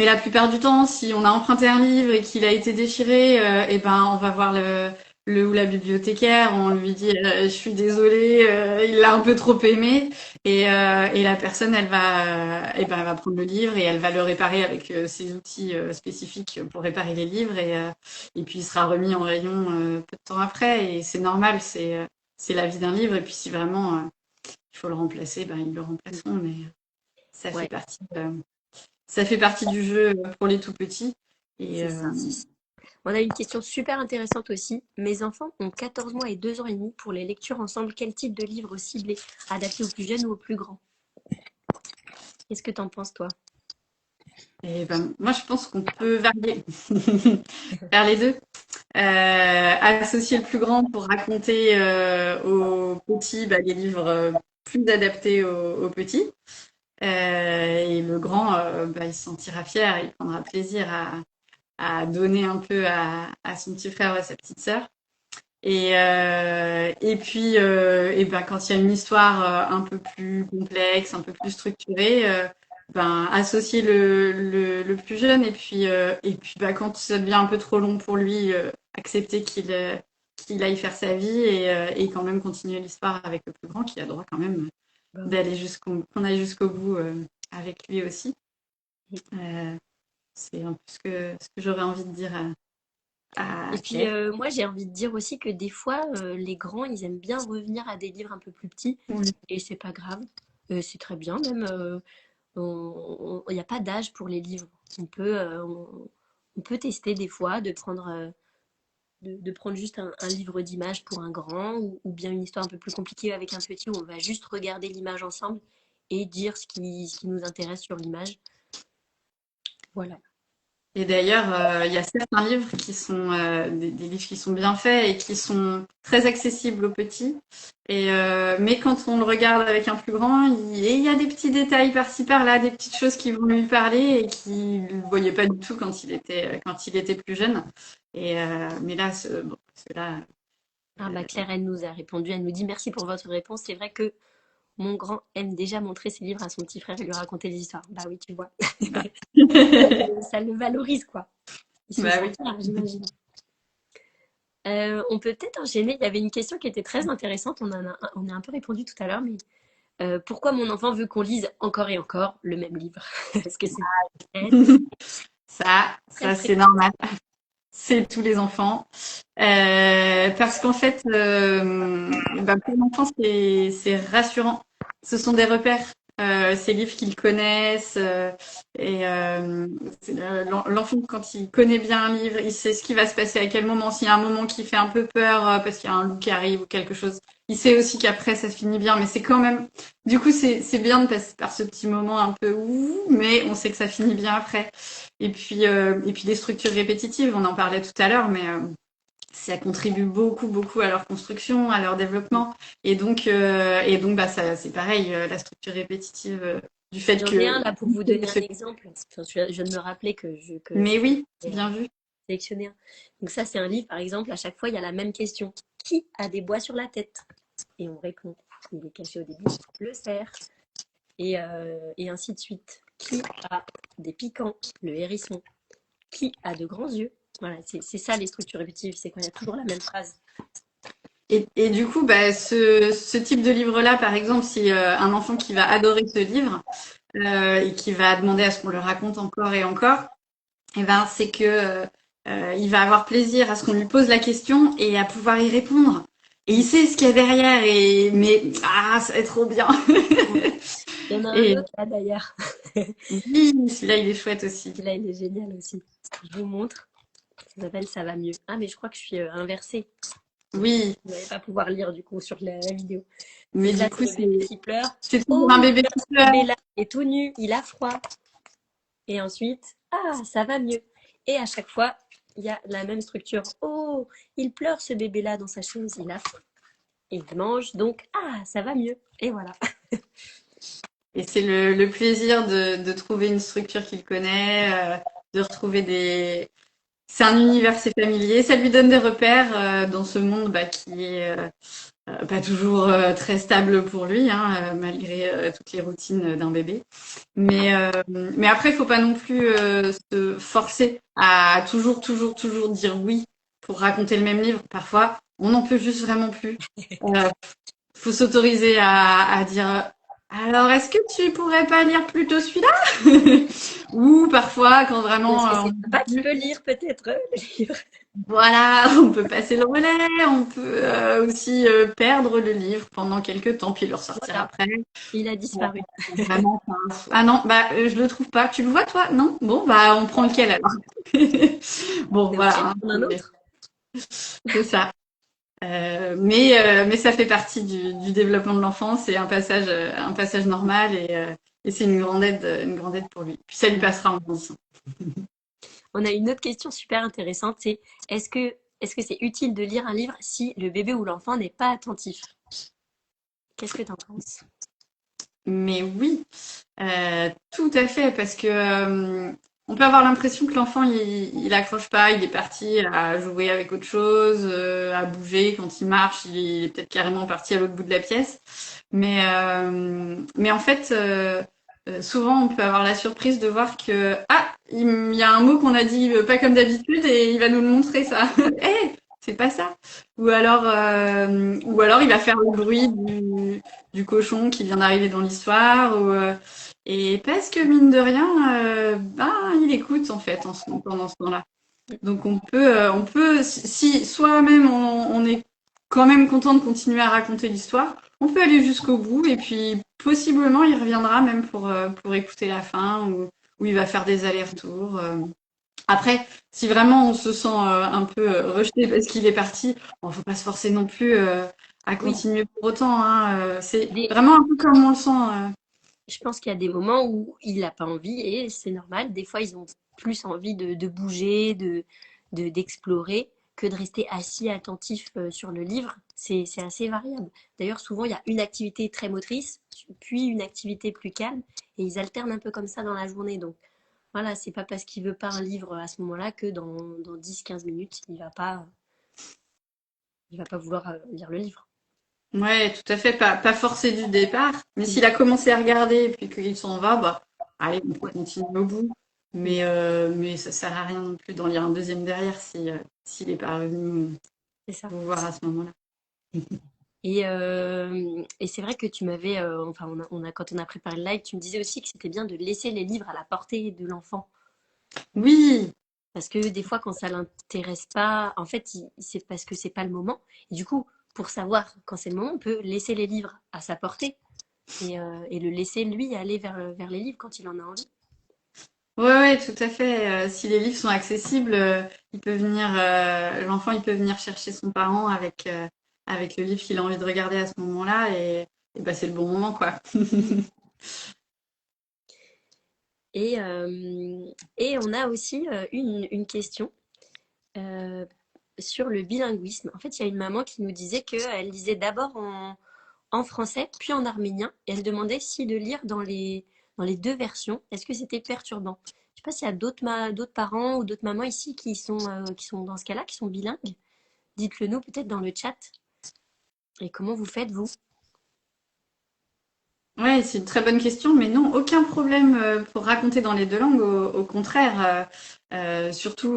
la plupart du temps, si on a emprunté un livre et qu'il a été déchiré, et ben, on va voir le ou la bibliothécaire, on lui dit je suis désolée, il l'a un peu trop aimé et la personne elle va prendre le livre et elle va le réparer avec ses outils spécifiques pour réparer les livres et puis il sera remis en rayon peu de temps après et c'est normal, c'est la vie d'un livre. Et puis si vraiment il faut le remplacer, ben, ils le remplaceront. Mais ça fait Ouais, partie, ça fait partie du jeu pour les tout petits. Et c'est ça. On a une question super intéressante aussi. Mes enfants ont 14 mois et 2 ans et demi pour les lectures ensemble. Quel type de livre cibler? Adapté aux plus jeunes ou aux plus grands? Qu'est-ce que t'en penses, toi? et ben, moi, je pense qu'on peut varier, faire les deux. Associer le plus grand pour raconter aux petits bah, les livres plus adaptés aux petits. Et le grand, bah, il se sentira fier, il prendra plaisir à donner un peu à son petit frère ou à sa petite sœur. Et puis, et ben, quand il y a une histoire un peu plus complexe, un peu plus structurée, ben, associer le plus jeune. Et puis bah, quand ça devient un peu trop long pour lui, accepter qu'il aille faire sa vie et quand même continuer l'histoire avec le plus grand qui a droit quand même Bah oui. d'aller qu'on aille jusqu'au bout avec lui aussi. Euh, c'est un peu ce que j'aurais envie de dire Et à puis, Claire. moi, j'ai envie de dire aussi que des fois, les grands, ils aiment bien revenir à des livres un peu plus petits. Oui. Et c'est pas grave. C'est très bien, même. Il n'y a pas d'âge pour les livres. On peut tester des fois de prendre, de prendre juste un livre d'images pour un grand ou bien une histoire un peu plus compliquée avec un petit où on va juste regarder l'image ensemble et dire ce qui nous intéresse sur l'image. Voilà. Et d'ailleurs, il y a certains livres qui sont des livres qui sont bien faits et qui sont très accessibles aux petits. Mais quand on le regarde avec un plus grand, il y a des petits détails par-ci par-là, des petites choses qui vont lui parler et qu'il ne voyait pas du tout quand il était plus jeune. Mais là, bon, ceux-là, Ah bah Claire, elle nous a répondu, elle nous dit merci pour votre réponse. C'est vrai que mon grand aime déjà montrer ses livres à son petit frère et lui raconter des histoires. Bah oui, tu vois. bah, Ça le valorise, quoi. Il se bah sent oui. fier, j'imagine. On peut peut-être enchaîner. Il y avait une question qui était très intéressante. On a un peu répondu tout à l'heure, mais pourquoi mon enfant veut qu'on lise encore et encore le même livre? Parce que c'est très, très Ça c'est fréquent. normal. C'est tous les enfants. Parce qu'en fait, bah, pour l'enfant, c'est rassurant. Ce sont des repères, ces livres qu'ils connaissent. L'enfant, quand il connaît bien un livre, il sait ce qui va se passer à quel moment. S'il y a un moment qui fait un peu peur parce qu'il y a un loup qui arrive ou quelque chose, il sait aussi qu'après, ça se finit bien. Mais c'est quand même... Du coup, c'est bien de passer par ce petit moment un peu ouh, mais on sait que ça finit bien après. Et puis les structures répétitives, on en parlait tout à l'heure, mais ça contribue beaucoup, beaucoup à leur construction, à leur développement. Et donc bah, ça, c'est pareil, la structure répétitive, du fait J'en ai que... un là pour vous donner un exemple. Enfin, je viens de me rappeler que Mais oui, j'ai bien vu. sélectionné un. Donc ça, c'est un livre, par exemple, à chaque fois, il y a la même question. Qui a des bois sur la tête? Et on répond. Il est caché au début. Le cerf. Et ainsi de suite. Qui a des piquants? Le hérisson. Qui a de grands yeux? Voilà, c'est ça les structures répétitives, c'est quand il y a toujours la même phrase. Et du coup, bah, ce type de livre-là, par exemple, si un enfant qui va adorer ce livre et qui va demander à ce qu'on le raconte encore et encore, eh ben, c'est que il va avoir plaisir à ce qu'on lui pose la question et à pouvoir y répondre. Et il sait ce qu'il y a derrière, mais ça va être trop bien. Il y en a un Et autre là d'ailleurs. oui, celui-là, il est chouette aussi. Là, il est génial aussi. Je vous montre. Ça s'appelle Ça va mieux. Ah, mais je crois que je suis inversée. Donc, Oui, vous n'allez pas pouvoir lire du coup sur la vidéo. mais Donc là, du c'est coup, le bébé c'est qui pleure. c'est toujours Oh, un il bébé pleure, qui ce pleure. bébé là est tout nu, il a froid. Et ensuite, ah, ça va mieux. Et à chaque fois, il y a la même structure. Oh, il pleure ce bébé là dans sa chaise, il a faim. Et il mange, donc, ah, ça va mieux. Et voilà. Et c'est le plaisir de trouver une structure qu'il connaît, de retrouver des... C'est un univers, c'est familier. Ça lui donne des repères dans ce monde bah, qui est pas toujours très stable pour lui, hein, malgré toutes les routines d'un bébé. Mais après, il faut pas non plus se forcer à toujours, toujours, toujours dire oui pour raconter le même livre. Parfois, on n'en peut juste vraiment plus. Euh, faut s'autoriser à dire alors, est-ce que tu pourrais pas lire plutôt celui-là? Ou parfois, quand Ou est-ce vraiment que c'est on papa qui peut peut lire peut-être le livre? Voilà, on peut passer le relais, on peut aussi perdre le livre pendant quelques temps, puis le ressortir Voilà, après. il a Bon, disparu. vraiment. Ah non, bah je le trouve pas. Tu le vois toi? Non? Bon, bah on prend lequel alors? Bon, T'es obligé de voilà, hein, prendre un autre. c'est ça. Mais ça fait partie du développement de l'enfant. C'est un passage normal et c'est une grande aide pour lui. Puis ça lui passera en grandissant. On a une autre question super intéressante, c'est est-ce que est-ce que c'est utile de lire un livre si le bébé ou l'enfant n'est pas attentif? Qu'est-ce que tu en penses? Mais oui, tout à fait, parce que on peut avoir l'impression que l'enfant il accroche pas, il est parti à jouer avec autre chose, à bouger quand il marche, il est peut-être carrément parti à l'autre bout de la pièce. Mais en fait, souvent on peut avoir la surprise de voir que ah, il y a un mot qu'on a dit pas comme d'habitude et il va nous le montrer ça. Eh, c'est pas ça. Ou alors il va faire le bruit du cochon qui vient d'arriver dans l'histoire. Et parce que mine de rien, ben, il écoute en fait pendant ce temps-là. Donc on peut si soi-même on est quand même content de continuer à raconter l'histoire, on peut aller jusqu'au bout et puis possiblement il reviendra même pour écouter la fin ou il va faire des allers-retours. Après, si vraiment on se sent un peu rejeté parce qu'il est parti, bon, faut pas se forcer non plus à Oui, continuer pour autant, hein. C'est des- vraiment un peu comme on le sent. je pense qu'il y a des moments où il n'a pas envie et c'est normal. Des fois, ils ont plus envie de bouger, d'explorer que de rester assis attentif sur le livre. C'est assez variable. D'ailleurs, souvent, il y a une activité très motrice, puis une activité plus calme et ils alternent un peu comme ça dans la journée. Donc, voilà, c'est pas parce qu'il veut pas un livre à ce moment-là que dans 10-15 minutes, il va pas vouloir lire le livre. Ouais, tout à fait, pas forcé du départ. Mais s'il a commencé à regarder et puis qu'il s'en va, bah, allez, on peut Ouais. continuer au bout. Mm. Mais ça sert à rien non plus d'en lire un deuxième derrière si, s'il n'est pas revenu C'est ça. vous voir à ce moment-là. Et c'est vrai que tu m'avais, enfin, quand on a préparé le live, tu me disais aussi que c'était bien de laisser les livres à la portée de l'enfant. Oui, Parce que des fois, quand ça l'intéresse pas, en fait, c'est parce que c'est pas le moment. Et du coup, pour savoir quand c'est le moment, on peut laisser les livres à sa portée et le laisser lui aller vers les livres quand il en a envie. ouais, tout à fait. Si les livres sont accessibles, l'enfant, il peut venir chercher son parent avec le livre qu'il a envie de regarder à ce moment-là et bah, c'est le bon moment, quoi. Et, et on a aussi une question euh, sur le bilinguisme. En fait, il y a une maman qui nous disait qu'elle lisait d'abord en français, puis en arménien, et elle demandait si de lire dans les deux versions, est-ce que c'était perturbant? Je ne sais pas s'il y a d'autres parents ou d'autres mamans ici qui sont dans ce cas-là, qui sont bilingues. Dites-le nous peut-être dans le chat. Et comment vous faites, vous? Ouais, c'est une très bonne question, mais non, aucun problème pour raconter dans les deux langues. Au contraire, surtout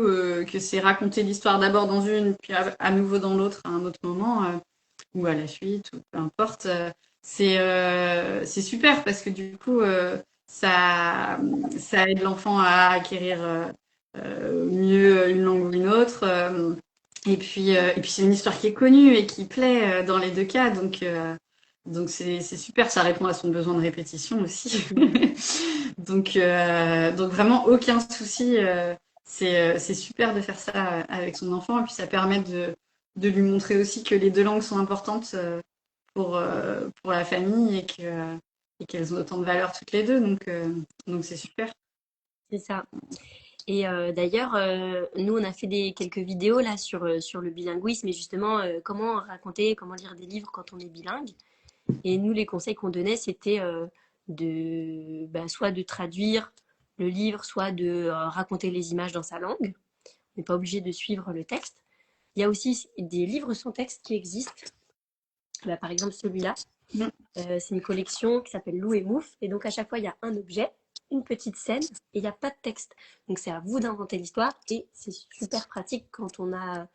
que c'est raconter l'histoire d'abord dans une, puis à nouveau dans l'autre à un autre moment, ou à la suite, ou peu importe. C'est super parce que du coup, ça aide l'enfant à acquérir mieux une langue ou une autre. Et puis c'est une histoire qui est connue et qui plaît dans les deux cas, donc c'est super, ça répond à son besoin de répétition aussi. Donc vraiment aucun souci. C'est super de faire ça avec son enfant et puis ça permet de lui montrer aussi que les deux langues sont importantes pour la famille et qu'elles ont autant de valeur toutes les deux. Donc c'est super. C'est ça. Et d'ailleurs, nous, on a fait quelques vidéos là sur le bilinguisme et justement comment raconter, comment lire des livres quand on est bilingue. Et nous, les conseils qu'on donnait, c'était soit de traduire le livre, soit de raconter les images dans sa langue. On n'est pas obligé de suivre le texte. Il y a aussi des livres sans texte qui existent. Par exemple, celui-là, Mm. c'est une collection qui s'appelle Lou et Mouf. Et donc, à chaque fois, il y a un objet, une petite scène, et il n'y a pas de texte. Donc, c'est à vous d'inventer l'histoire. Et c'est super pratique quand on a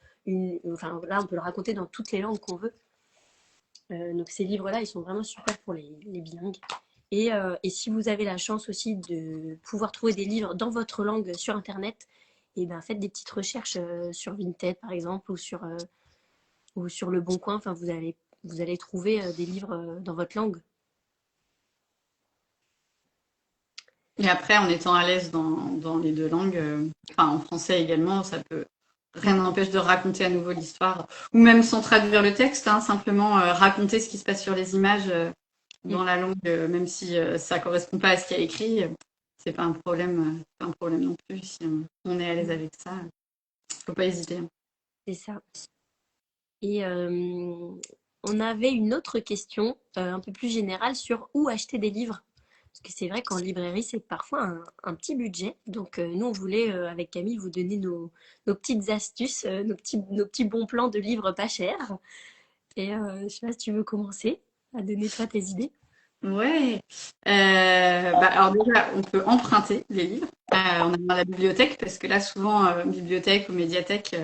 Enfin, là, on peut le raconter dans toutes les langues qu'on veut. Donc, ces livres-là, ils sont vraiment super pour les bilingues. Et si vous avez la chance aussi de pouvoir trouver des livres dans votre langue sur Internet, et ben faites des petites recherches sur Vinted par exemple ou sur Le Bon Coin. Enfin, vous allez trouver des livres dans votre langue. Et après, en étant à l'aise dans les deux langues, enfin en français également, ça peut rien n'empêche de raconter à nouveau l'histoire, ou même sans traduire le texte, hein, simplement raconter ce qui se passe sur les images Mm. dans la langue, même si ça correspond pas à ce qu'il y a écrit, c'est pas un problème, pas un problème non plus si on est à l'aise avec ça. Faut pas hésiter, hein. C'est ça. Et on avait une autre question un peu plus générale sur où acheter des livres. Parce que c'est vrai qu'en librairie, c'est parfois un petit budget. Donc nous, on voulait, avec Camille, vous donner nos petites astuces, nos petits bons plans de livres pas chers. Et je sais pas si tu veux commencer à donner toi tes idées. Ouais. Bah, alors déjà, on peut emprunter les livres. On est dans la bibliothèque parce que là, souvent, bibliothèque ou médiathèque,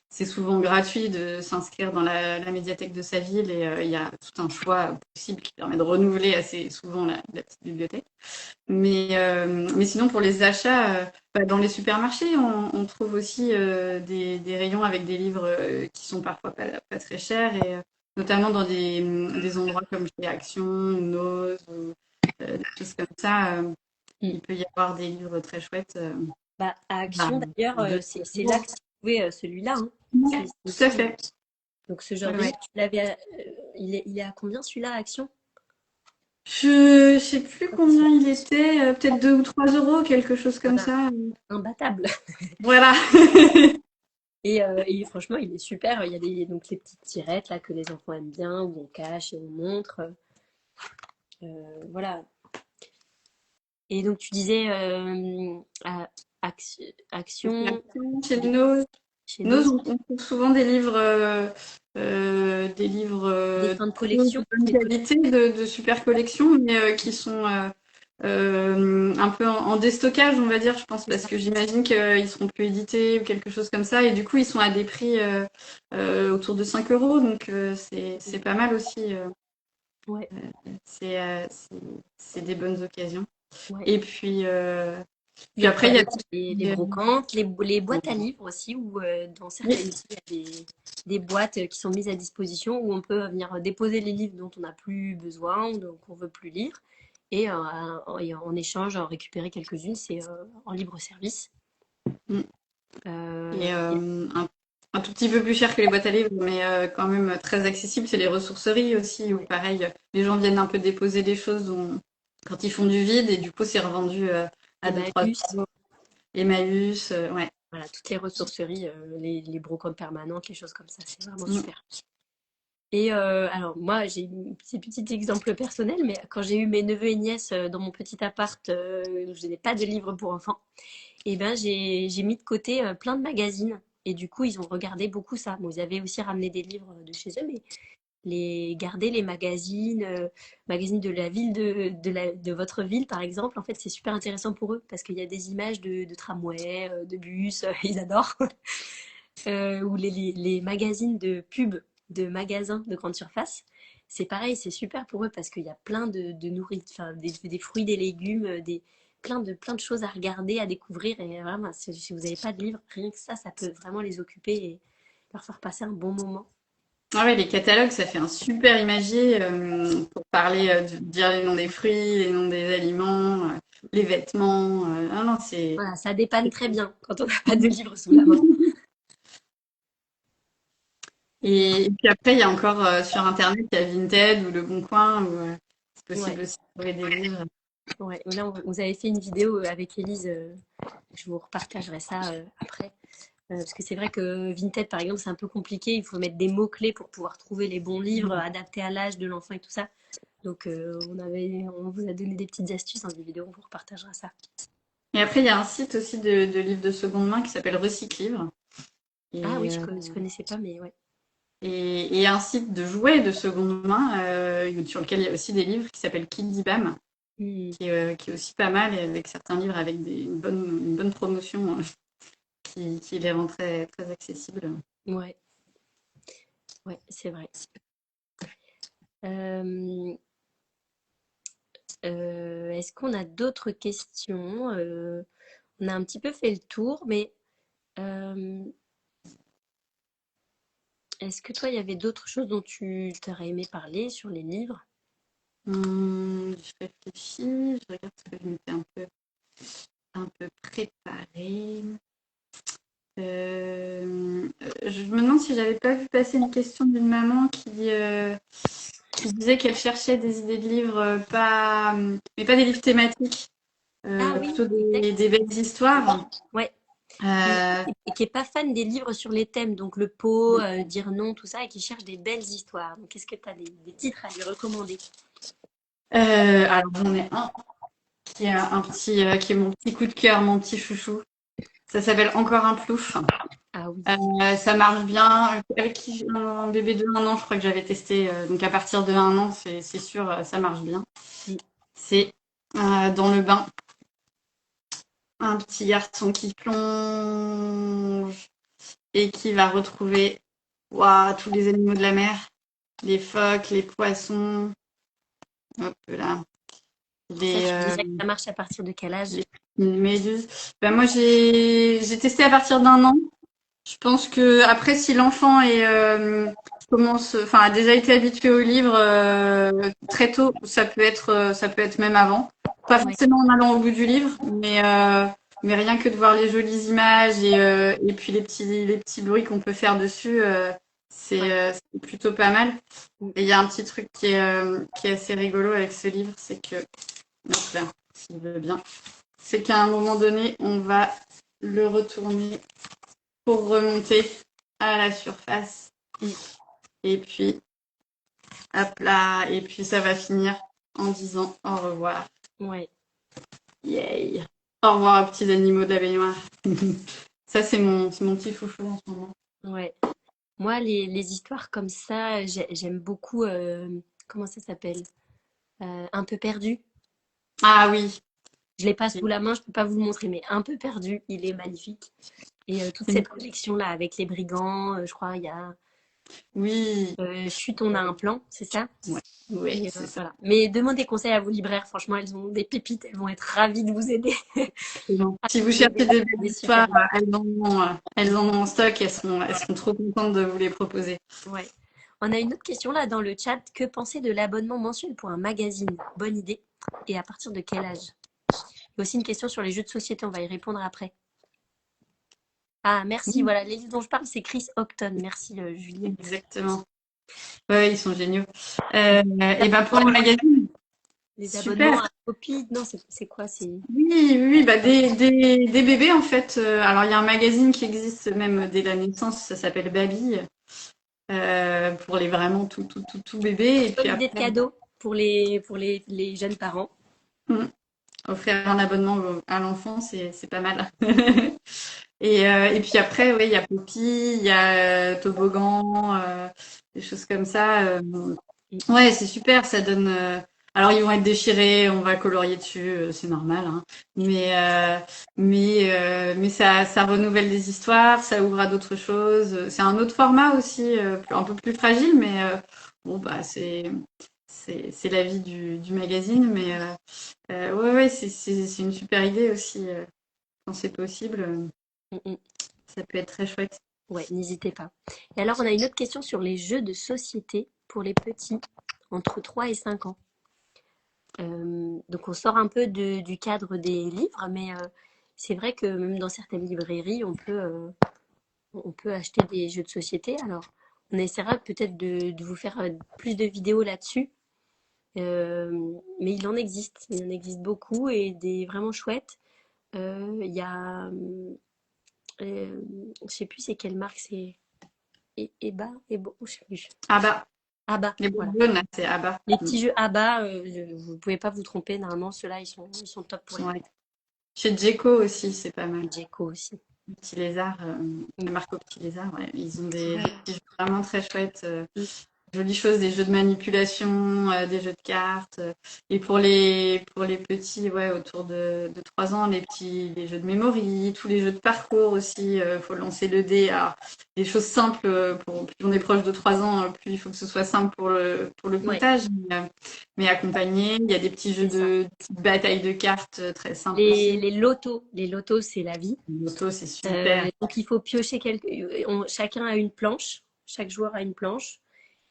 c'est souvent gratuit de s'inscrire dans la médiathèque de sa ville et il y a tout un choix possible qui permet de renouveler assez souvent la petite bibliothèque. Mais sinon, pour les achats, bah, dans les supermarchés, on trouve aussi des rayons avec des livres qui sont parfois pas très chers et notamment dans des endroits comme chez Action, ou Nose, ou des choses comme ça, Mm. il peut y avoir des livres très chouettes. Bah, à À Action, d'ailleurs, 2 c'est là euros. que tu trouvais celui-là, hein. Tout à fait. Donc ce genre Ouais, de ouais. livre, tu l'avais, il est à combien celui-là à Action? Je sais plus Je crois qu'il combien il était, peut-être 2 ou 3 euros, quelque chose ah comme bah, ça. imbattable. Voilà. Et franchement, il est super. Il y a donc les petites tirettes là que les enfants aiment bien, où on cache et on montre. Voilà. Et donc tu disais Action Chez Nose. chez Nose, Nose, on trouve souvent des livres des fins de plutôt de collection. bonne qualité, de super collection, mais qui sont un peu en déstockage, on va dire, je pense, C'est parce ça. que j'imagine qu'ils seront plus édités ou quelque chose comme ça, et du coup, ils sont à des prix autour de 5 euros, donc c'est pas mal aussi. Ouais, C'est c'est des bonnes occasions. ouais. Et puis Puis après, après, il y a il tout y a ce les qui est, brocantes, les boîtes à livres aussi, où dans certaines oui. villes, il y a des boîtes qui sont mises à disposition où on peut venir déposer les livres dont on n'a plus besoin ou dont on veut plus lire. Et en échange, en récupérer quelques-unes, c'est en libre service. Euh, Et et- un tout petit peu plus cher que les boîtes à livres, mais quand même très accessible, c'est les ressourceries aussi, où ouais. pareil, les gens viennent un peu déposer des choses quand ils font du vide, et du coup, c'est revendu à 2-3 Emmaüs, euros. Emmaüs, ouais. voilà, toutes les ressourceries, les brocantes permanentes, les choses comme ça, c'est vraiment Mm. super. Et alors moi, j'ai ces petits exemples personnels, mais quand j'ai eu mes neveux et nièces dans mon petit appart, où je n'ai pas de livres pour enfants, et ben j'ai mis de côté plein de magazines. Et du coup, ils ont regardé beaucoup ça. Bon, ils avaient aussi ramené des livres de chez eux, mais garder les magazines, magazines de la ville de votre ville, par exemple, en fait, c'est super intéressant pour eux parce qu'il y a des images de tramway, de bus, ils adorent. Ou les magazines de pub de magasins de grande surface. C'est pareil, c'est super pour eux parce qu'il y a plein de nourriture, enfin, des fruits, des légumes, plein de choses à regarder, à découvrir. Et vraiment, si vous n'avez pas de livre, rien que ça peut vraiment les occuper et leur faire passer un bon moment. Ah ouais, les catalogues, ça fait un super imagier pour parler, dire les noms des fruits, les noms des aliments, les vêtements. Ah non, c'est. Voilà, ça dépanne très bien quand on n'a pas de livre sous la main. Et Et puis après, il y a encore sur Internet, il y a Vinted ou Le Bon Coin, où c'est ouais, possible aussi de trouver des livres. ouais. Là, vous avez fait une vidéo avec Elise. Je vous repartagerai ça après. Parce que c'est vrai que Vinted, par exemple, c'est un peu compliqué. Il faut mettre des mots-clés pour pouvoir trouver les bons livres adaptés à l'âge de l'enfant et tout ça. Donc, on vous a donné des petites astuces dans des vidéos. On vous repartagera ça. Et après, il y a un site aussi de livres de seconde main qui s'appelle Recyclivre. Ah oui, Et, je connaissais pas, mais ouais. et un site de jouets de seconde main sur lequel il y a aussi des livres qui s'appelle Kidibam, Hmm, qui est aussi pas mal, et avec certains livres avec une bonne promotion qui les rend très, très accessibles. ouais, ouais, c'est vrai. Euh, est-ce qu'on a d'autres questions? On a un petit peu fait le tour, mais Euh, Est-ce que toi, il y avait d'autres choses dont tu t'aurais aimé parler sur les livres? Je réfléchis, je regarde ce que je m'étais un peu préparé. Je me demande si j'avais pas vu passer une question d'une maman qui disait qu'elle cherchait des idées de livres, mais pas des livres thématiques, Ah oui, plutôt exact. des belles histoires. Ouais. Euh, Et qui est pas fan des livres sur les thèmes, donc le pot, dire non, tout ça, et qui cherche des belles histoires. Donc, est-ce que tu as des titres à lui recommander? alors j'en ai un qui est mon petit coup de cœur, mon petit chouchou. Ça s'appelle Encore un plouf. Ah oui. Ça marche bien. Avec un bébé de 1 an, je crois que j'avais testé. Donc à partir de 1 an, c'est sûr, ça marche bien. Mm. C'est dans le bain, un petit garçon qui plonge et qui va retrouver tous les animaux de la mer, les phoques, les poissons, hop là, Ça, les, tu disais que ça marche à partir de quel âge? les méduses. Ben moi, j'ai testé à partir d'1 an. Je pense que après, si l'enfant a déjà été habitué au livre très tôt, ça peut être même avant. Pas Ouais, forcément en allant au bout du livre, mais rien que de voir les jolies images et puis les petits bruits qu'on peut faire dessus, ouais. c'est plutôt pas mal. Mm. Et il y a un petit truc qui est assez rigolo avec ce livre, c'est que, hop là, s'il veut bien, c'est qu'à un moment donné, on va le retourner pour remonter à la surface. Mm. Et puis, hop là, et puis ça va finir en disant au revoir. Ouais, Yay! Au revoir aux petits animaux de la baignoire. Ça, c'est mon petit chouchou en ce moment. ouais. Moi, les histoires comme ça, j'aime beaucoup. Comment ça s'appelle? Un peu perdu. Ah oui. Je l'ai pas sous la main, je peux pas vous le montrer, mais un peu perdu, il est magnifique. Et toute cette collection-là avec les brigands, je crois, il y a Oui. Chut, on a un plan, c'est ça? Ouais. Oui, Et c'est ça. voilà. Mais demandez conseil à vos libraires, franchement, elles ont des pépites, elles vont être ravies de vous aider. Si vous Vous aider cherchez des des belles super histoires, livres. elles en ont en stock, elles seront trop contentes de vous les proposer. Ouais. On a une autre question là dans le chat. Que penser de l'abonnement mensuel pour un magazine? Bonne idée. Et à partir de quel âge? Il y a aussi une question sur les jeux de société, on va y répondre après. Ah, merci. Voilà, les livres dont je parle, c'est Chris Octon. Merci, Julie. Exactement. Ouais, ils sont géniaux. Et ben pour les magazines, Les super. abonnements à copie, non, c'est quoi? C'est Oui, oui, oui, bah des bébés en fait. Alors il y a un magazine qui existe même dès la naissance, ça s'appelle Baby, pour les vraiment tout bébés. Et puis bonne idée de après, cadeau pour les jeunes parents. mm, offrir un abonnement à l'enfant, c'est pas mal. Et puis après, oui, il y a Poppy, il y a Toboggan, des choses comme ça. Ouais, c'est super, ça donne. Alors ils vont être déchirés, on va colorier dessus, c'est normal, hein. Mais ça renouvelle des histoires, ça ouvre à d'autres choses. C'est un autre format aussi, un peu plus fragile, mais bon bah c'est la vie du magazine, mais ouais ouais c'est une super idée aussi quand c'est possible. Mm, mm. Ça peut être très chouette. Ouais, n'hésitez pas. Et alors, on a une autre question sur les jeux de société pour les petits, entre 3 et 5 ans. Donc, on sort un peu du cadre des livres, mais c'est vrai que même dans certaines librairies, on peut acheter des jeux de société. Alors, on essaiera peut-être de vous faire plus de vidéos là-dessus. Mais il en existe beaucoup et des vraiment chouettes. Il y a, je sais plus c'est quelle marque, c'est Eba, Ebo, je sais plus. Ah bah, Abba, les voilà. boules jaunes, là, c'est ah bah. Les petits jeux Abba, vous pouvez pas vous tromper. Normalement, ceux-là, ils sont top pour les Ouais. petits. Chez Djeco aussi, c'est pas mal. Djeco aussi. Les petits lézards, Mm. la marque aux petits lézards, ouais, ils ont des Ouais. petits jeux vraiment très chouettes. Mm. jolies choses, des jeux de manipulation, des jeux de cartes. Et pour les petits, ouais, autour de 3 ans, les jeux de memory, tous les jeux de parcours aussi. Faut lancer le dé. Alors, des choses simples, plus on est proche de 3 ans, plus il faut que ce soit simple pour le Ouais, comptage, mais accompagné. Il y a des petits jeux c'est ça. de petites batailles de cartes très simples aussi. Les lotos, c'est la vie. L'auto, c'est super. Donc il faut piocher chacun a une planche, chaque joueur a une planche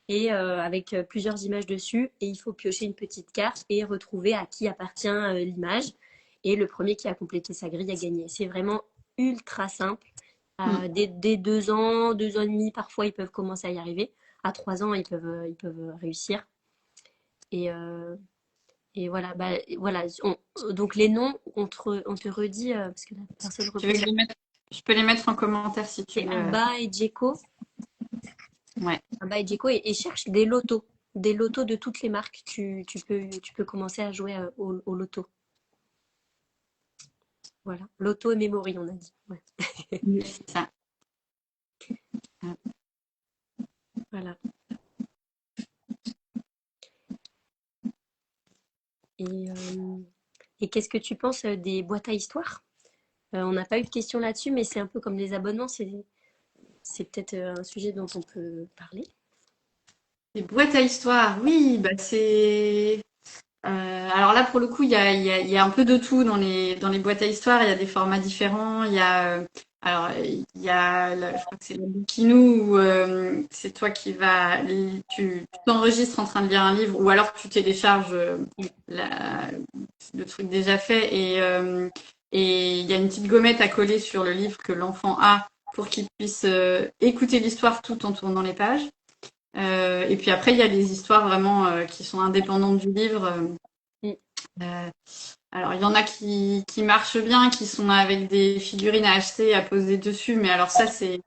et avec plusieurs images dessus et il faut piocher une petite carte et retrouver à qui appartient l'image et le premier qui a complété sa grille a gagné. C'est vraiment ultra simple. Mm. Dès 2 ans, 2 ans et demi, parfois ils peuvent commencer à y arriver. À 3 ans, ils peuvent réussir. Et, euh, et voilà, bah, voilà. Donc les noms, on te redit, parce que la personne Tu veux que repose. je peux les mettre en commentaire si tu C'est veux. Abba et Djeko. Ouais. Abba et Djeko et cherche des lotos de toutes les marques. Tu peux commencer à jouer au loto. Voilà, loto et memory, on a dit. Ouais. Oui, c'est ça. Voilà. Et, euh, et qu'est-ce que tu penses des boîtes à histoire? On n'a pas eu de question là-dessus, mais c'est un peu comme les abonnements, c'est peut-être un sujet dont on peut parler. Les boîtes à histoire, oui, bah c'est. Alors là, pour le coup, il y a un peu de tout dans les boîtes à histoire. Il y a des formats différents. Alors, il y a, je crois que c'est le Bookinou où c'est toi qui tu t'enregistres en train de lire un livre, ou alors tu télécharges la, le truc déjà fait et il y a une petite gommette à coller sur le livre que l'enfant a pour qu'il puisse écouter l'histoire tout en tournant les pages. Et puis après, il y a des histoires vraiment qui sont indépendantes du livre. Mm. Euh, alors, il y en a qui marchent bien, qui sont avec des figurines à acheter, à poser dessus, mais alors ça, c'est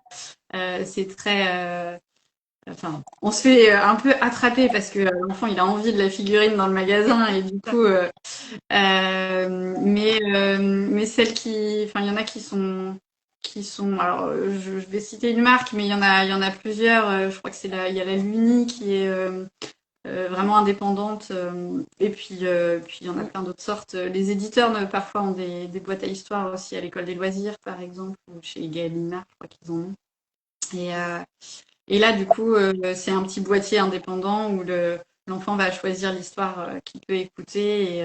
très... enfin, on se fait un peu attraper parce que l'enfant, il a envie de la figurine dans le magasin et du coup... mais celles qui... Enfin, il y en a qui sont alors je vais citer une marque mais il y en a plusieurs je crois que il y a la Luni qui est vraiment indépendante. Et puis il y en a plein d'autres sortes. Les éditeurs parfois ont des boîtes à histoire aussi à l'école des loisirs, par exemple, ou chez Gallimard, je crois qu'ils en ont. Et, euh, et là, du coup, c'est un petit boîtier indépendant où l'enfant va choisir l'histoire qu'il peut écouter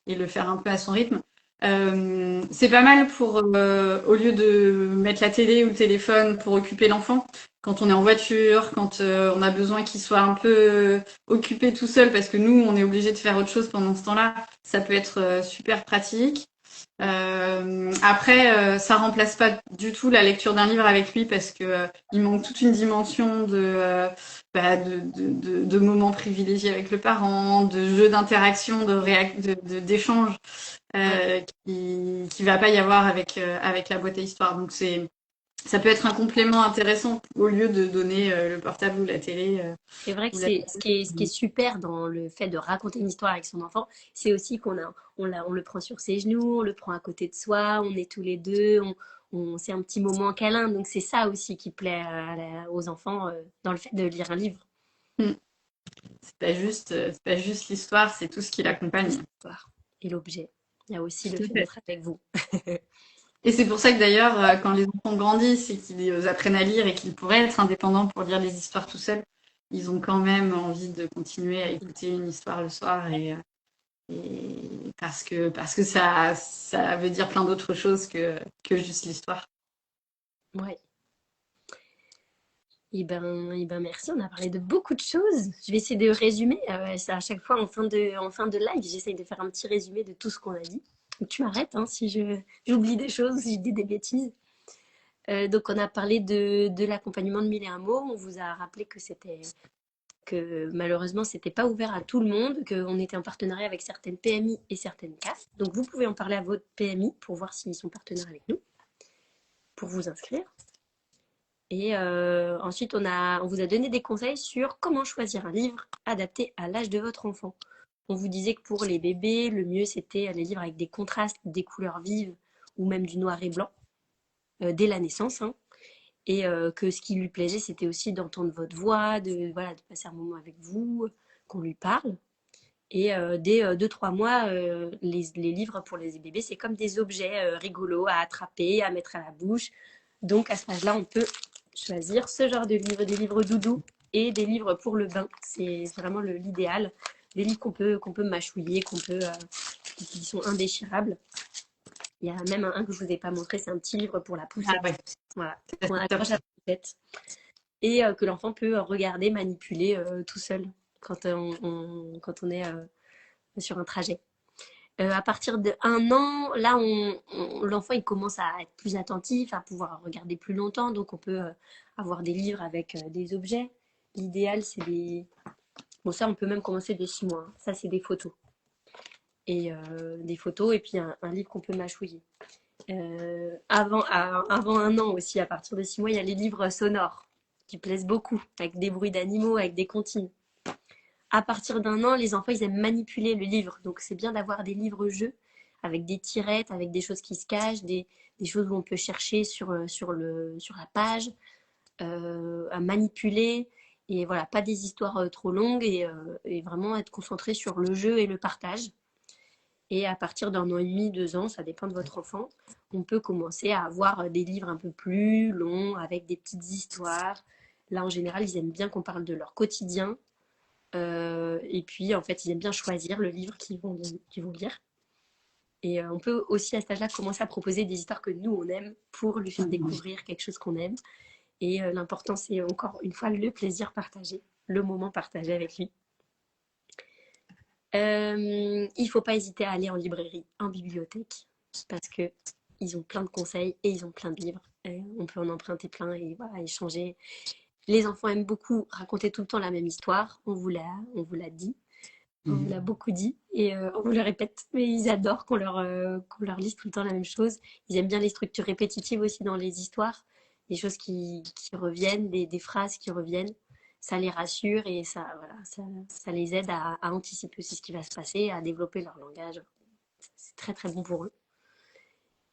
et le faire un peu à son rythme. C'est pas mal au lieu de mettre la télé ou le téléphone pour occuper l'enfant, quand on est en voiture, quand on a besoin qu'il soit un peu occupé tout seul parce que nous, on est obligé de faire autre chose pendant ce temps-là, ça peut être super pratique. Après, ça remplace pas du tout la lecture d'un livre avec lui parce que il manque toute une dimension de moments privilégiés avec le parent, de jeux d'interaction, d'échange Ouais. qui va pas y avoir avec la boîte à histoire. Donc ça peut être un complément intéressant au lieu de donner le portable ou la télé. C'est vrai que Ou la... c'est ce qui est super dans le fait de raconter une histoire avec son enfant, c'est aussi on le prend sur ses genoux, on le prend à côté de soi, on est tous les deux, c'est un petit moment câlin. Donc c'est ça aussi qui plaît aux enfants dans le fait de lire un livre. Hmm. C'est pas juste l'histoire, c'est tout ce qui l'accompagne. L'histoire et l'objet. Il y a aussi le Tout à fait fait. d'être avec vous. Et c'est pour ça que d'ailleurs, quand les enfants grandissent et qu'ils apprennent à lire et qu'ils pourraient être indépendants pour lire les histoires tout seuls, ils ont quand même envie de continuer à écouter une histoire le soir et parce que ça veut dire plein d'autres choses que juste l'histoire. Ouais. Et ben merci, on a parlé de beaucoup de choses. Je vais essayer de résumer. C'est à chaque fois en fin de live, j'essaye de faire un petit résumé de tout ce qu'on a dit. Donc tu m'arrêtes hein, si j'oublie des choses, si je dis des bêtises. Donc on a parlé de l'accompagnement de Mille et un mots. On vous a rappelé que malheureusement c'était pas ouvert à tout le monde, qu'on était en partenariat avec certaines PMI et certaines CAF. Donc vous pouvez en parler à votre PMI pour voir s'ils sont partenaires avec nous, pour vous inscrire. Et ensuite, on vous a donné des conseils sur comment choisir un livre adapté à l'âge de votre enfant. On vous disait que pour les bébés, le mieux c'était les livres avec des contrastes, des couleurs vives ou même du noir et blanc dès la naissance. Hein. Et que ce qui lui plaisait, c'était aussi d'entendre votre voix, voilà, de passer un moment avec vous, qu'on lui parle. Et dès 2-3 mois, les livres pour les bébés, c'est comme des objets rigolos à attraper, à mettre à la bouche. Donc à cet âge-là, on peut choisir ce genre de livres, des livres doudous et des livres pour le bain. C'est vraiment l'idéal. Des livres qu'on peut mâchouiller, qui sont indéchirables. Il y a même un que je vous ai pas montré, c'est un petit livre pour la Ah poussette. ouais, Voilà, c'est qu'on top accroche à ça. la poussette et que l'enfant peut regarder, manipuler tout seul quand on est sur un trajet. À partir de 1 an, là, l'enfant il commence à être plus attentif, à pouvoir regarder plus longtemps, donc on peut avoir des livres avec des objets. L'idéal, c'est des... Bon, ça, on peut même commencer dès 6 mois, hein. Ça, c'est des photos. Et des photos, et puis un livre qu'on peut mâchouiller. Avant 1 an aussi, à partir de 6 mois, il y a les livres sonores qui plaisent beaucoup, avec des bruits d'animaux, avec des comptines. À partir d'1 an, les enfants, ils aiment manipuler le livre. Donc, c'est bien d'avoir des livres-jeux avec des tirettes, avec des choses qui se cachent, des choses où on peut chercher sur la page, à manipuler. Et voilà, pas des histoires trop longues et vraiment être concentré sur le jeu et le partage. Et à partir d'1 an et demi, 2 ans, ça dépend de votre enfant, on peut commencer à avoir des livres un peu plus longs, avec des petites histoires. Là, en général, ils aiment bien qu'on parle de leur quotidien. Et puis, en fait, ils aiment bien choisir le livre qu'ils vont lire. Et on peut aussi, à cet âge-là, commencer à proposer des histoires que nous, on aime pour lui faire découvrir quelque chose qu'on aime. Et l'important, c'est encore une fois le plaisir partagé, le moment partagé avec lui. Il ne faut pas hésiter à aller en librairie, en bibliothèque, parce que ils ont plein de conseils et ils ont plein de livres. Et on peut en emprunter plein et voilà, échanger. Les enfants aiment beaucoup raconter tout le temps la même histoire. On vous l'a dit, on vous l'a beaucoup dit et on vous le répète. Mais ils adorent qu'on leur lise tout le temps la même chose. Ils aiment bien les structures répétitives aussi dans les histoires, des choses qui reviennent, des phrases qui reviennent. Ça les rassure et voilà, ça les aide à anticiper aussi ce qui va se passer, à développer leur langage. C'est très très bon pour eux.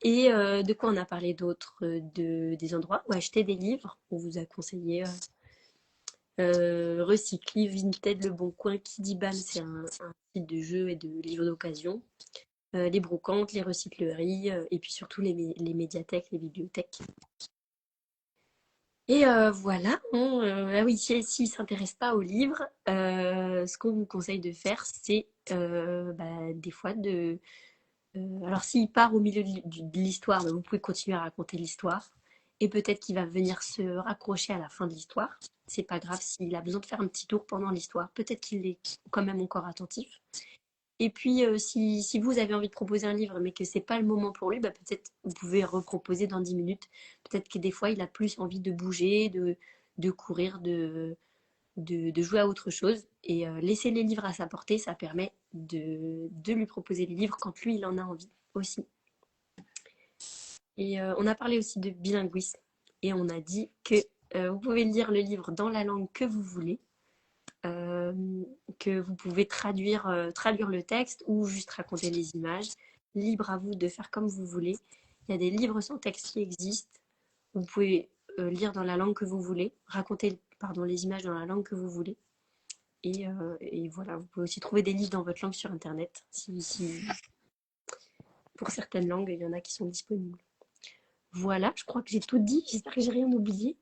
Et de quoi on a parlé d'autre? Des endroits où acheter des livres. On vous a conseillé Recycli, Vinted, Le Bon Coin, Kidibam, c'est un site de jeux et de livres d'occasion. Les brocantes, les recycleries, et puis surtout les médiathèques, les bibliothèques. Et voilà, ah oui, s'ils ne s'intéressent pas aux livres, ce qu'on vous conseille de faire, c'est des fois alors s'il part au milieu de l'histoire, vous pouvez continuer à raconter l'histoire. Et peut-être qu'il va venir se raccrocher à la fin de l'histoire. C'est pas grave s'il a besoin de faire un petit tour pendant l'histoire. Peut-être qu'il est quand même encore attentif. Et puis, si vous avez envie de proposer un livre, mais que c'est pas le moment pour lui, peut-être vous pouvez reproposer dans 10 minutes. Peut-être que des fois, il a plus envie de bouger, de courir, de jouer à autre chose. Et laisser les livres à sa portée, ça permet de lui proposer les livres quand lui, il en a envie aussi. Et on a parlé aussi de bilinguisme. Et on a dit que vous pouvez lire le livre dans la langue que vous voulez, euh, que vous pouvez traduire le texte ou juste raconter les images. Libre à vous de faire comme vous voulez. Il y a des livres sans texte qui existent. Vous pouvez lire dans la langue que vous voulez, raconter les images dans la langue que vous voulez. Et voilà, vous pouvez aussi trouver des livres dans votre langue sur Internet. Pour certaines langues, il y en a qui sont disponibles. Voilà, je crois que j'ai tout dit. J'espère que j'ai rien oublié.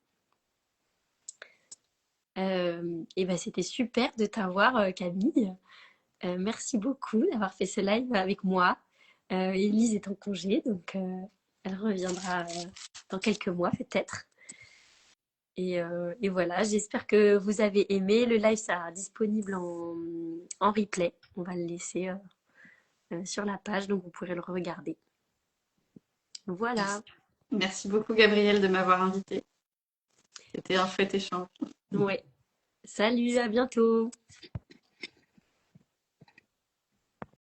Et ben, c'était super de t'avoir, Camille. Merci beaucoup d'avoir fait ce live avec moi. Élise est en congé, donc elle reviendra dans quelques mois peut-être. Et voilà, j'espère que vous avez aimé. Le live sera disponible en replay. On va le laisser sur la page, donc vous pourrez le regarder. Voilà. Merci beaucoup, Gabrielle, de m'avoir invitée. C'était un chouette échange. Ouais. Salut, à bientôt.